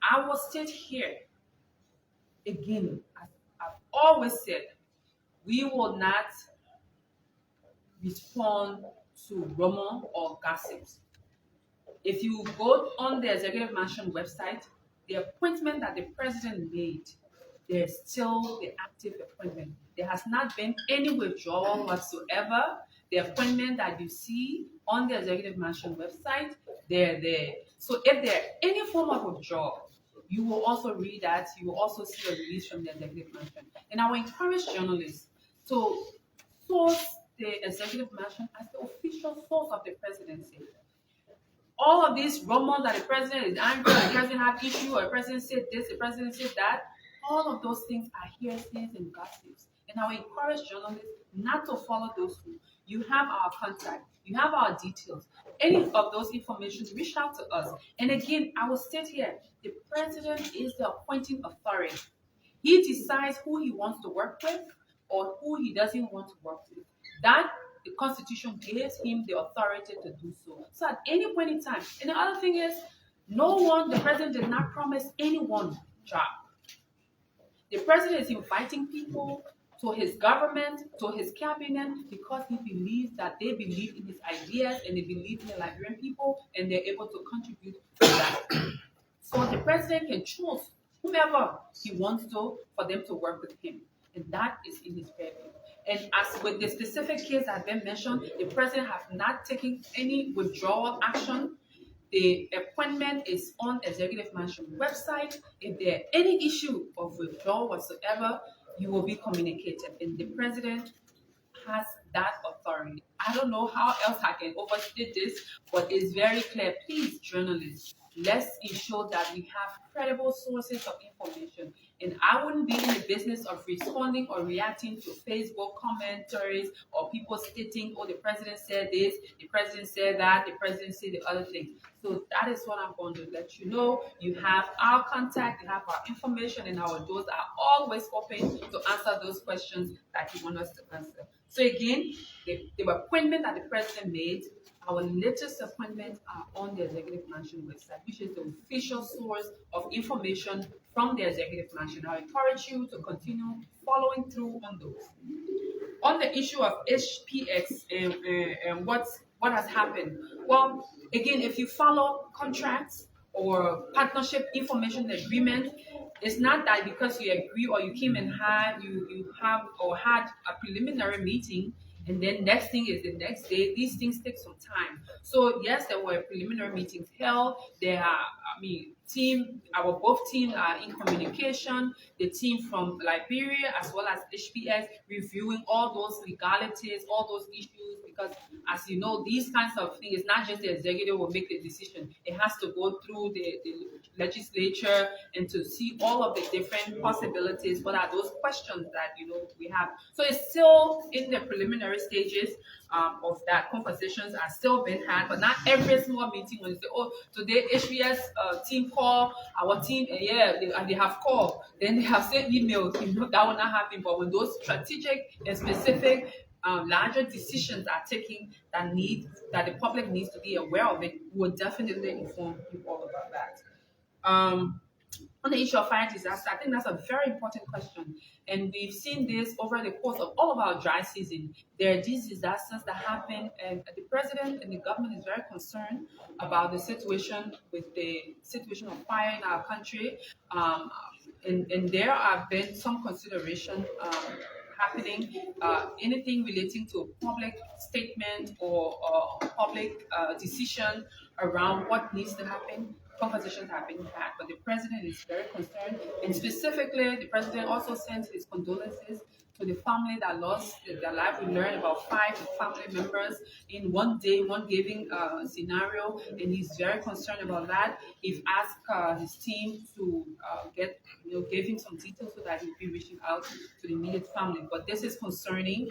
I will state here again, as I've always said, we will not respond to rumor or gossips. If you go on the Executive Mansion website, the appointment that the president made, there's still the active appointment. There has not been any withdrawal whatsoever. The appointment that you see on the Executive Mansion website, they're there. So if there any form of withdrawal, you will also read that. You will also see a release from the Executive Mansion. And I will encourage journalists to source the Executive Mansion as the official source of the presidency. All of these rumors that the president is angry, the president had issue, or the president said this, the president said that, all of those things are hearsays and gossips. And I will encourage journalists not to follow those rules. You have our contact, you have our details. Any of those information, reach out to us. And again, I will state here, the president is the appointing authority. He decides who he wants to work with or who he doesn't want to work with. That the Constitution gives him the authority to do so. So at any point in time, and the other thing is, the president did not promise anyone job. The president is inviting people to his government, to his cabinet, because he believes that they believe in his ideas and they believe in the Liberian people and they're able to contribute to that. So the president can choose whomever he wants to for them to work with him. And that is in his purview. And as with the specific case that have been mentioned, the president has not taken any withdrawal action. The appointment is on Executive Mansion website. If there any issue of withdrawal whatsoever, you will be communicated. And the president has that authority. I don't know how else I can overstate this, but it's very clear. Please, journalists, let's ensure that we have credible sources of information. And I wouldn't be in the business of responding or reacting to Facebook commentaries or people stating, oh, the president said this, the president said that, the president said the other thing. So that is what I'm going to let you know. You have our contact, you have our information, and our doors are always open to answer those questions that you want us to answer. So again, the appointment that the president made, our latest appointments are on the Executive Mansion website, which is the official source of information from the Executive Mansion. I encourage you to continue following through on those. On the issue of HPX and what has happened, well, again, if you follow contracts or partnership information agreement, it's not that because you agree or you came and had a preliminary meeting, and then next thing is the next day. These things take some time. So yes, there were preliminary meetings held. There are, our both teams are in communication. The team from Liberia as well as HPX reviewing all those legalities, all those issues, because as you know, these kinds of things, it's not just the executive will make the decision. It has to go through the legislature and to see all of the different possibilities. What are those questions that we have? So it's still in the preliminary stages of that. Conversations are still being had, but not every small meeting when you say, oh, today HPS team call, our team, and they have called, then they have sent emails, that will not happen. But when those strategic and specific larger decisions are taken that the public needs to be aware of it, we'll definitely inform you all about that. On the issue of fire disaster, I think that's a very important question. And we've seen this over the course of all of our dry season. There are these disasters that happen, and the president and the government is very concerned about the situation with the situation of fire in our country. and there have been some consideration happening, anything relating to public statement or public decision around what needs to happen. Conversations have been had, but the president is very concerned, and specifically, the president also sent his condolences to the family that lost their life. We learned about 5 family members in one day, one given scenario, and he's very concerned about that. He's asked his team to give him some details so that he'll be reaching out to the immediate family. But this is concerning.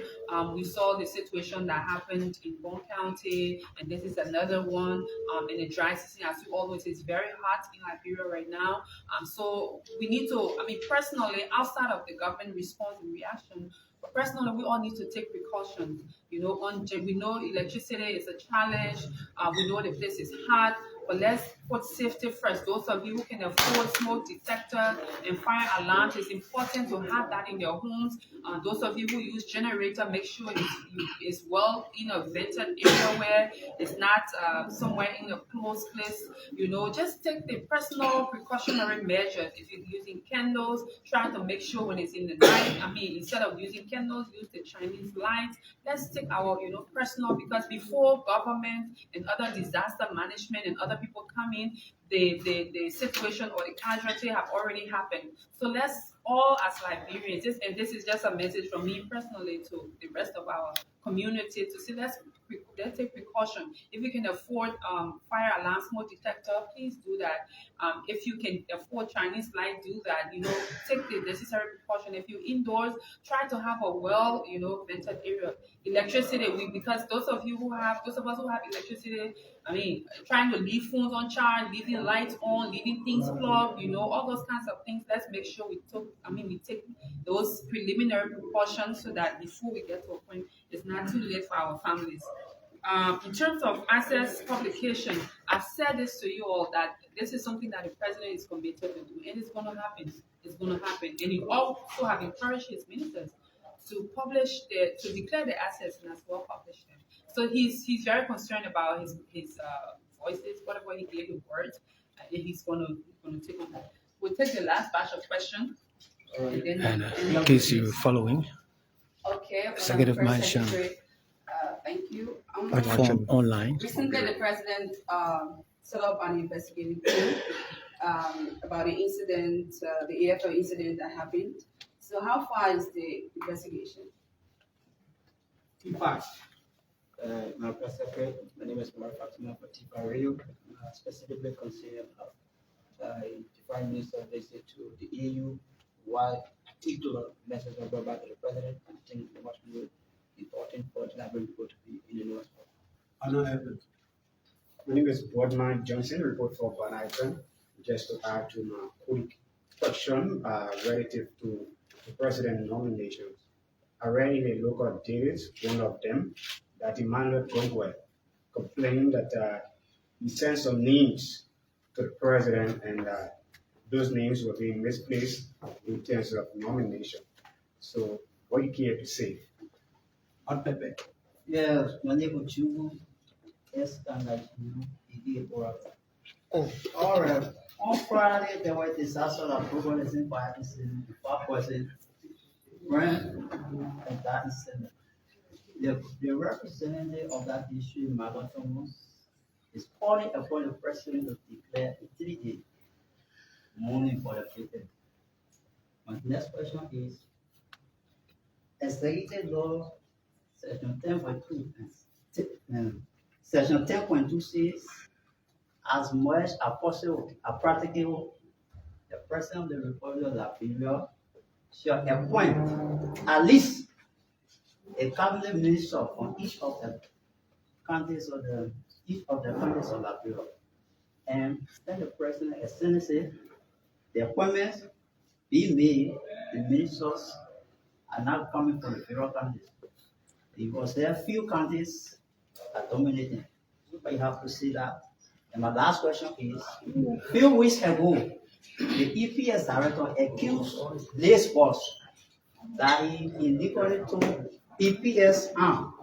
We saw the situation that happened in Bond County, and this is another one in the dry season. As you all know, it's very hot in Liberia right now. So we need to, personally, outside of the government response and reaction, but personally, we all need to take precautions. We know electricity is a challenge. We know the place is hot, but let's put safety first. Those of you who can afford smoke detector and fire alarms, it's important to have that in your homes. Those of you who use generator, make sure it's well in a vented area where it's not somewhere in a closed place. Just take the personal precautionary measures. If you're using candles, try to make sure when it's in the night, instead of using candles, use the Chinese lights. Let's take our, personal, because before government and other disaster management and other people come in, the situation or the casualty have already happened. So let's all as Liberians, this is just a message from me personally to the rest of our community to say let's take precaution. If you can afford fire alarm, smoke detector, please do that. If you can afford Chinese light, do that. Take the necessary precaution. If you're indoors, try to have a well, vented area. Electricity, because those of us who have electricity, trying to leave phones on charge, leaving lights on, leaving things plugged, all those kinds of things. Let's make sure we take those preliminary precautions so that before we get to a point, it's not too late for our families. In terms of access publication, I've said this to you all that this is something that the president is committed to do, and it's going to happen. It's going to happen, and he also have encouraged his ministers to declare the assets and as well publish them. So he's very concerned about his voices, whatever he gave the words, he's going to take on that. We'll take the last batch of questions. And in case you're following, Okay. Executive Mansion Thank you. platform online. Recently, the president set up an investigative team about the incident, the AFL incident that happened. So, how far is the investigation? My press secretary, my name is Omar Fatima Fatifa Radio, specifically concerned about the Prime Minister's visit to the EU, why particular message was brought back to the president. I think it must be important for the Liberian people to be in the news. My name is Boardman Johnson, report for Banaitan. Just to add to my quick question relative to the president nominations. I read in a local daily, one of them, that Emmanuel Gongwe complained that he sent some names to the president and those names were being misplaced in terms of nomination. So, what do you care to say? On Pepe. Yes, my name is Chubu. Yes, and all right. On Friday, there was a disaster that program is in by the 5% brand and that is the representative of that issue, Margot Thomas, is calling upon the president to declare a 3-day mourning for the people. My next question is, executive law section 10.2 section 10.2 says, as much as possible, as practicable, the president of the Republic of Liberia shall appoint at least a cabinet minister from each of the countries of Liberia. And then the president extends it, the appointments being made, the ministers are not coming from the federal countries. Because there are few countries that dominating. But you have to see that. And my last question is, a few weeks ago, the EPS director accused Lace Boss that he illegally took EPS arm.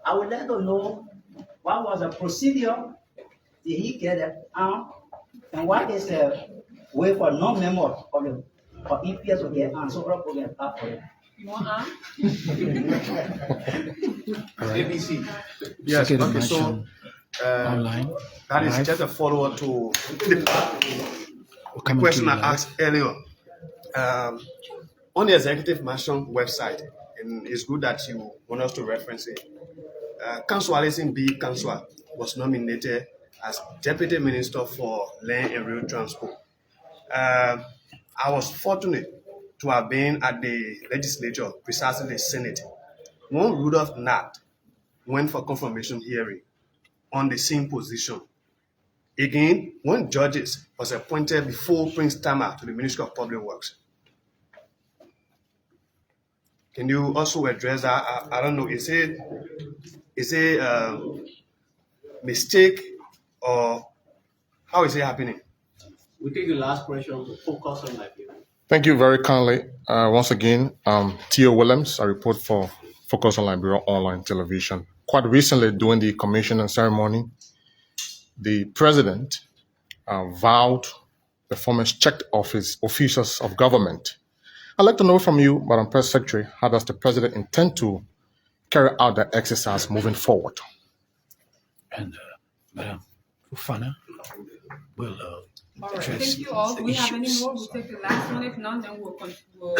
I would like to know what was the procedure. Did he get the arm? And what is the Wait for non-members or EPS to get on, so all program start for it. You want on? ABC. Yes, Second okay, so motion online. that is live. just a follow-up to the Coming question to I you asked earlier. On the executive mansion website, and it's good that you want us to reference it. Councillor Alison B. Councillor was nominated as Deputy Minister for Land and Rail Transport. I was fortunate to have been at the legislature, precisely the Senate, when Rudolph Nat went for confirmation hearing on the same position. Again, when Georges was appointed before Prince Tama to the Ministry of Public Works. Can you also address that? I don't know, is it mistake or how is it happening? We take the last question to focus on Liberia. Thank you very kindly. Once again, Theo Williams, I report for Focus on Liberia Online Television. Quite recently, during the commissioning ceremony, the president vowed performance checked of his officials of government. I'd like to know from you, Madam Press Secretary, how does the president intend to carry out that exercise moving forward? And Madam Fufana will All right, address thank you all. Do we have any issues. more? We'll take the last one. If none, then we'll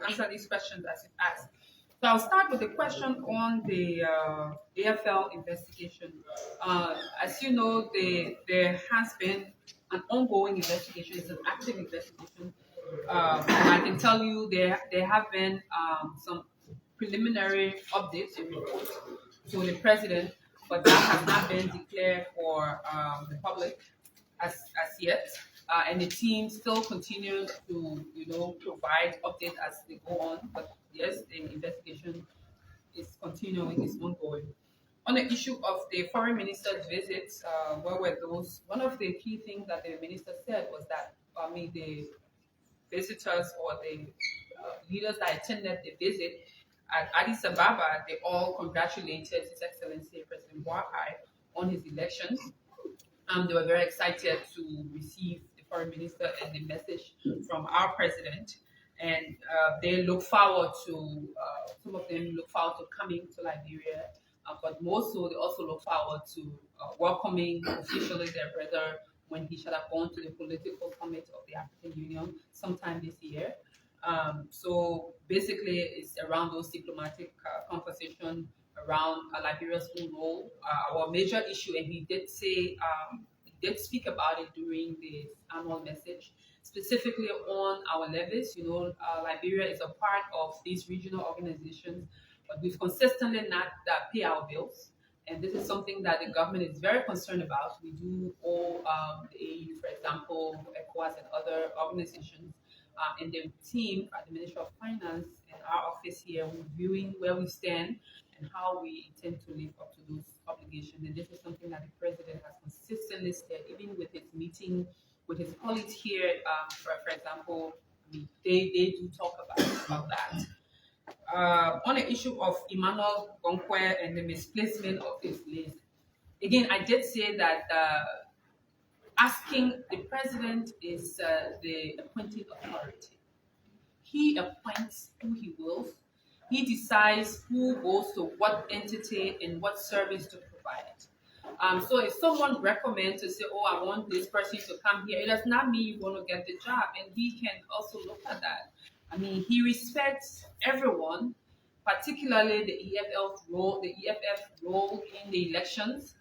answer these questions as it asked. So I'll start with the question on the AFL investigation. As you know, there has been an ongoing investigation. It's an active investigation. And I can tell you there have been some preliminary updates and reports to the president, but that has not been declared for the public as yet. And the team still continues to, provide updates as they go on. But yes, the investigation is continuing, is ongoing. On the issue of the foreign minister's visits, where were those? One of the key things that the minister said was that, the visitors or the leaders that attended the visit at Addis Ababa, they all congratulated His Excellency President Buhari on his elections. They were very excited to receive the foreign minister and the message from our president. And they look forward to, some of them look forward to coming to Liberia, but more so they also look forward to welcoming officially their brother when he should have gone to the political summit of the African Union sometime this year. So basically it's around those diplomatic conversations around Liberia's own role. Our major issue, and he did say, he did speak about it during the annual message, specifically on our levies. Liberia is a part of these regional organizations, but we've consistently not pay our bills. And this is something that the government is very concerned about. We do owe the AU, for example, ECOWAS and other organizations. And the team at the Ministry of Finance and our office here reviewing where we stand and how we intend to live up to those obligations. And this is something that the president has consistently said, even with his meeting with his colleagues here, for example, they do talk about that. On the issue of Emmanuel Gonkwe and the misplacement of his list, again, I did say that asking the president is the appointing authority. He appoints who he wills. He decides who goes to what entity and what service to provide. So if someone recommends to say, oh, I want this person to come here, it does not mean you want to get the job. And he can also look at that. He respects everyone, particularly the EFF role in the elections,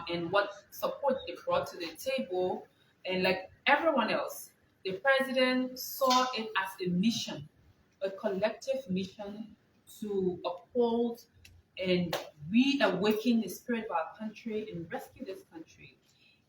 and what support they brought to the table. And like everyone else, the president saw it as a mission, a collective mission to uphold and reawaken the spirit of our country and rescue this country.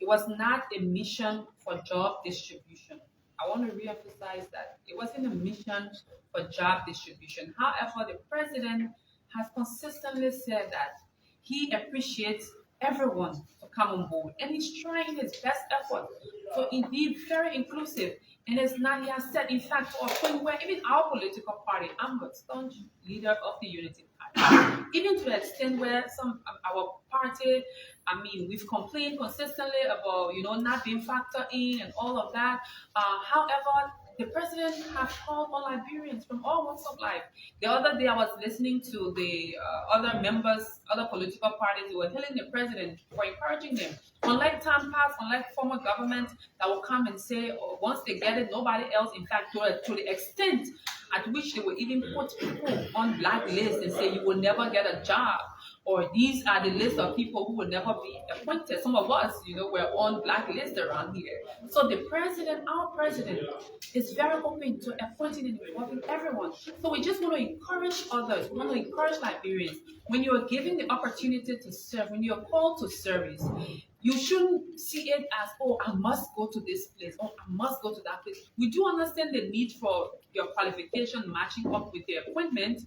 It was not a mission for job distribution. I want to reemphasize that it wasn't a mission for job distribution. However, the president has consistently said that he appreciates everyone to come on board, and he's trying his best effort to indeed very inclusive. And it's not, he has said, in fact, to a point where even our political party, I'm a staunch leader of the Unity Party, even to the extent where our party, we've complained consistently about, not being factored in and all of that. However, the president has called all Liberians from all walks of life. The other day, I was listening to the other members, other political parties who were hailing the president for encouraging them. Unlike time past, unlike former government that will come and say, oh, once they get it, nobody else. In fact, to the extent at which they will even put people on blacklists and say you will never get a job, or these are the list of people who will never be appointed. Some of us, we're on blacklist around here. So the president, our president, is very open to appointing and involving everyone. So we just want to encourage others. We want to encourage Liberians. When you are given the opportunity to serve, when you are called to service, you shouldn't see it as, oh, I must go to this place, or I must go to that place. We do understand the need for your qualification matching up with the appointment,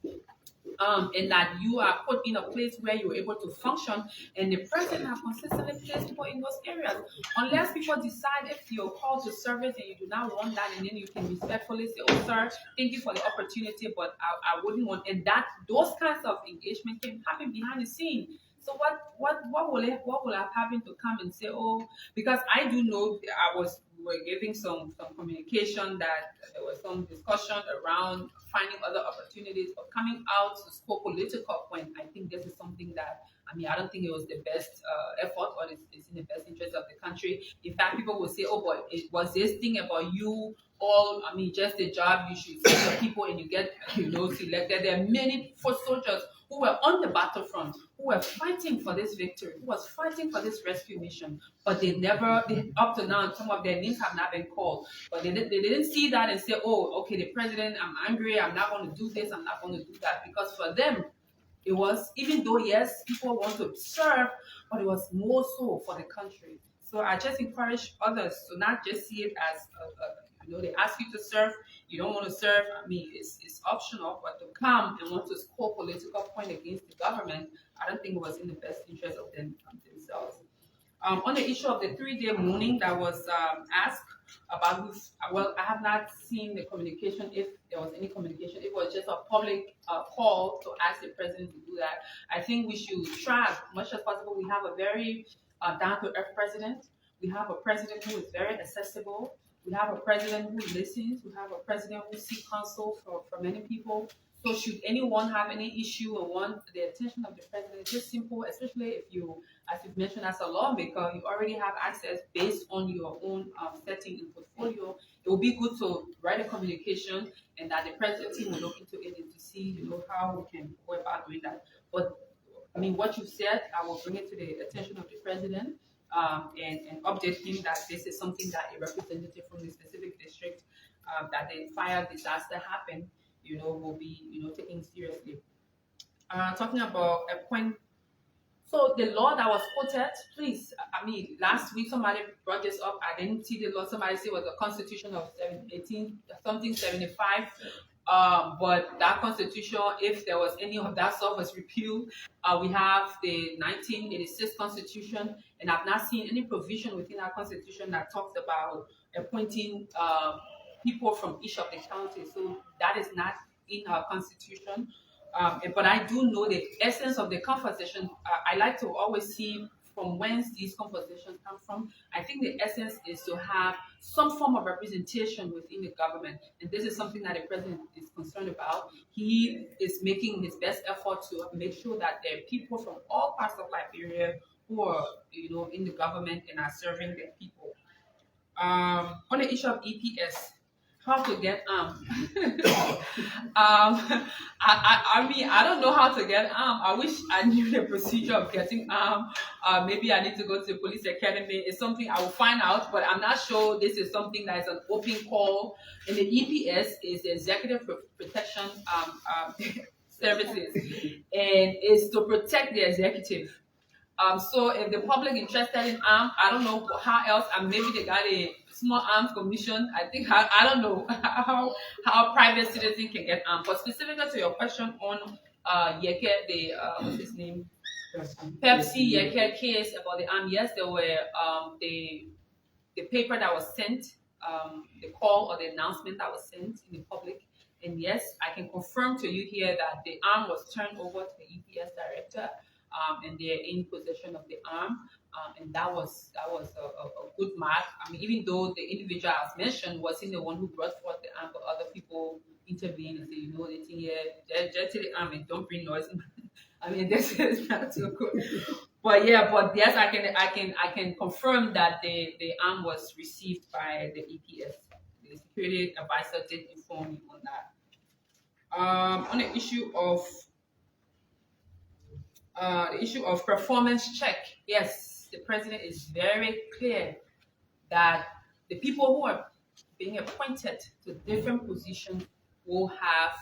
and that you are put in a place where you're able to function, and the president has consistently placed people in those areas. Unless people decide if you're called to service and you do not want that, and then you can respectfully say, oh, sir, thank you for the opportunity, but I wouldn't want, and that those kinds of engagement can happen behind the scene. So what will I have him to come and say, oh, because I do know we were giving some communication that there was some discussion around finding other opportunities of coming out to score political point. I think this is something that, I don't think it was the best effort, or it's in the best interest of the country. In fact, people will say, oh, but it was this thing about you all, just a job, you should see the people and you get, selected. There are many foot soldiers who were on the battlefront, who were fighting for this victory, who was fighting for this rescue mission, but up to now, some of their names have not been called. But they didn't see that and say, oh, okay, the president, I'm angry, I'm not going to do this, I'm not going to do that. Because for them, it was, even though, yes, people want to serve, but it was more so for the country. So I just encourage others to not just see it as they ask you to serve, you don't want to serve, it's optional, but to come and want to score political point against the government, I don't think it was in the best interest of themselves. On the issue of the 3-day mourning that was asked about, I have not seen the communication, if there was any communication. It was just a public call to ask the president to do that. I think we should try as much as possible. We have a very down-to-earth president. We have a president who is very accessible. We have a president who listens. We have a president who seeks counsel for many people. So should anyone have any issue or want the attention of the president, it's just simple, especially if you, as you've mentioned, as a lawmaker, you already have access based on your own setting and portfolio. It will be good to write a communication, and that the president team will look into it and to see, how we can go about doing that. But what you said, I will bring it to the attention of the president. And update him that this is something that a representative from the specific district that the fire disaster happened, will be, taken seriously. Talking about a point, so the law that was quoted, please, last week somebody brought this up. I didn't see the law. Somebody said it was the Constitution of 1875. But that constitution, if there was any of that stuff, was repealed. We have the 1986 constitution, and I've not seen any provision within our constitution that talks about appointing people from each of the counties. So that is not in our constitution. But I do know the essence of the conversation. I like to always see from whence these conversations come from. I think the essence is to have some form of representation within the government. And this is something that the president is concerned about. He is making his best effort to make sure that there are people from all parts of Liberia who are, in the government and are serving their people. On the issue of EPS, how to get armed. I don't know how to get armed. I wish I knew the procedure of getting armed. Maybe I need to go to the police academy. It's something I will find out, but I'm not sure this is something that is an open call. And the EPS is the Executive Protection Services, and it's to protect the executive. So if the public interested in arms, I don't know how else, and maybe they got a small arms commission. I think, I don't know how private citizens can get armed. But specifically to your question on Yeke, what's his name? Pepsi, Yeke case about the arm. Yes, there were the paper that was sent, the call or the announcement that was sent in the public. And yes, I can confirm to you here that the arm was turned over to the EPS director, and they're in possession of the arm. And that was a good mark. I mean, even though the individual as mentioned wasn't the one who brought forth the arm, but other people intervened and said, you know, the thing here, just take the arm and don't bring noise. I mean, this is not too good. But yes, I can confirm that the arm was received by the EPS. The security advisor did inform me on that. On the issue of performance check, yes, the president is very clear that the people who are being appointed to different positions will have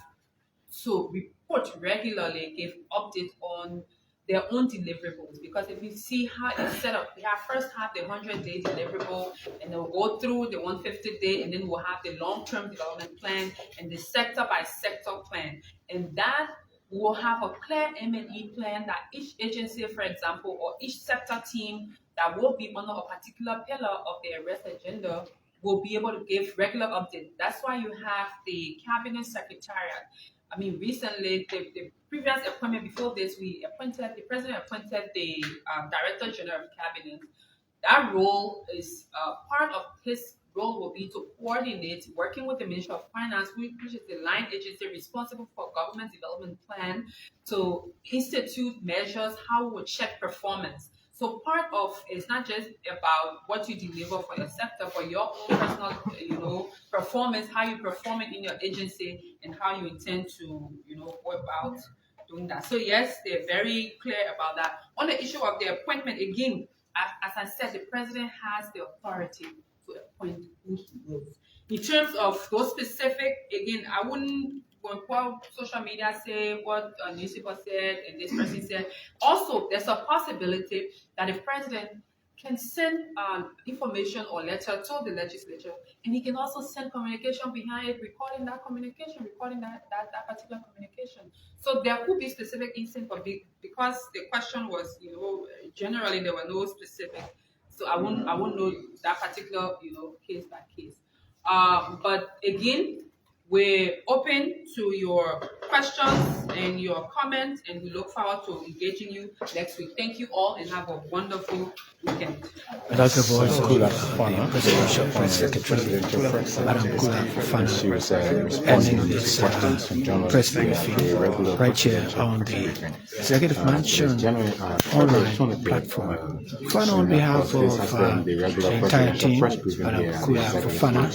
to report regularly, give updates on their own deliverables. Because if you see how it's set up, we first have the 100-day deliverable, and they'll go through the 150-day, and then we'll have the long-term development plan and the sector-by-sector plan. And that will have a clear M&E plan that each agency, for example, or each sector team that will be under a particular pillar of the arrest agenda will be able to give regular updates. That's why you have the cabinet secretariat. I mean, recently, the previous appointment before this, the president appointed the director general of cabinet. That role is part of his role will be to coordinate, working with the Ministry of Finance, which is the line agency responsible for government development plan, to institute measures how we will check performance. So part of it's not just about what you deliver for your sector, but your own personal, performance, how you perform it in your agency, and how you intend to, go about doing that. So yes, they're very clear about that. On the issue of the appointment, again, as I said, the president has the authority to appoint who he wills. In terms of those specific, again, I wouldn't go what social media say, what a newspaper said, and this person said. Also, there's a possibility that the president can send information or letter to the legislature, and he can also send communication behind it, recording that particular communication. So there could be specific instances, but because the question was, generally there were no specific, so I won't know that particular, case by case. But again, we're open to your questions and your comments, and we look forward to engaging you next week. Thank you all, and have a wonderful weekend. That's the voice of the presidential press secretary, Madam Kula Fofana, ending this press briefing right here on the Executive Mansion online platform. Fana, on behalf of the entire team, Madam Kula Fofana,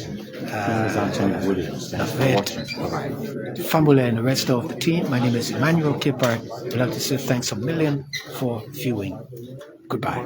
Fambula and the rest of the team, my name is Emmanuel Kipart. I'd like to say thanks a million for viewing. Goodbye.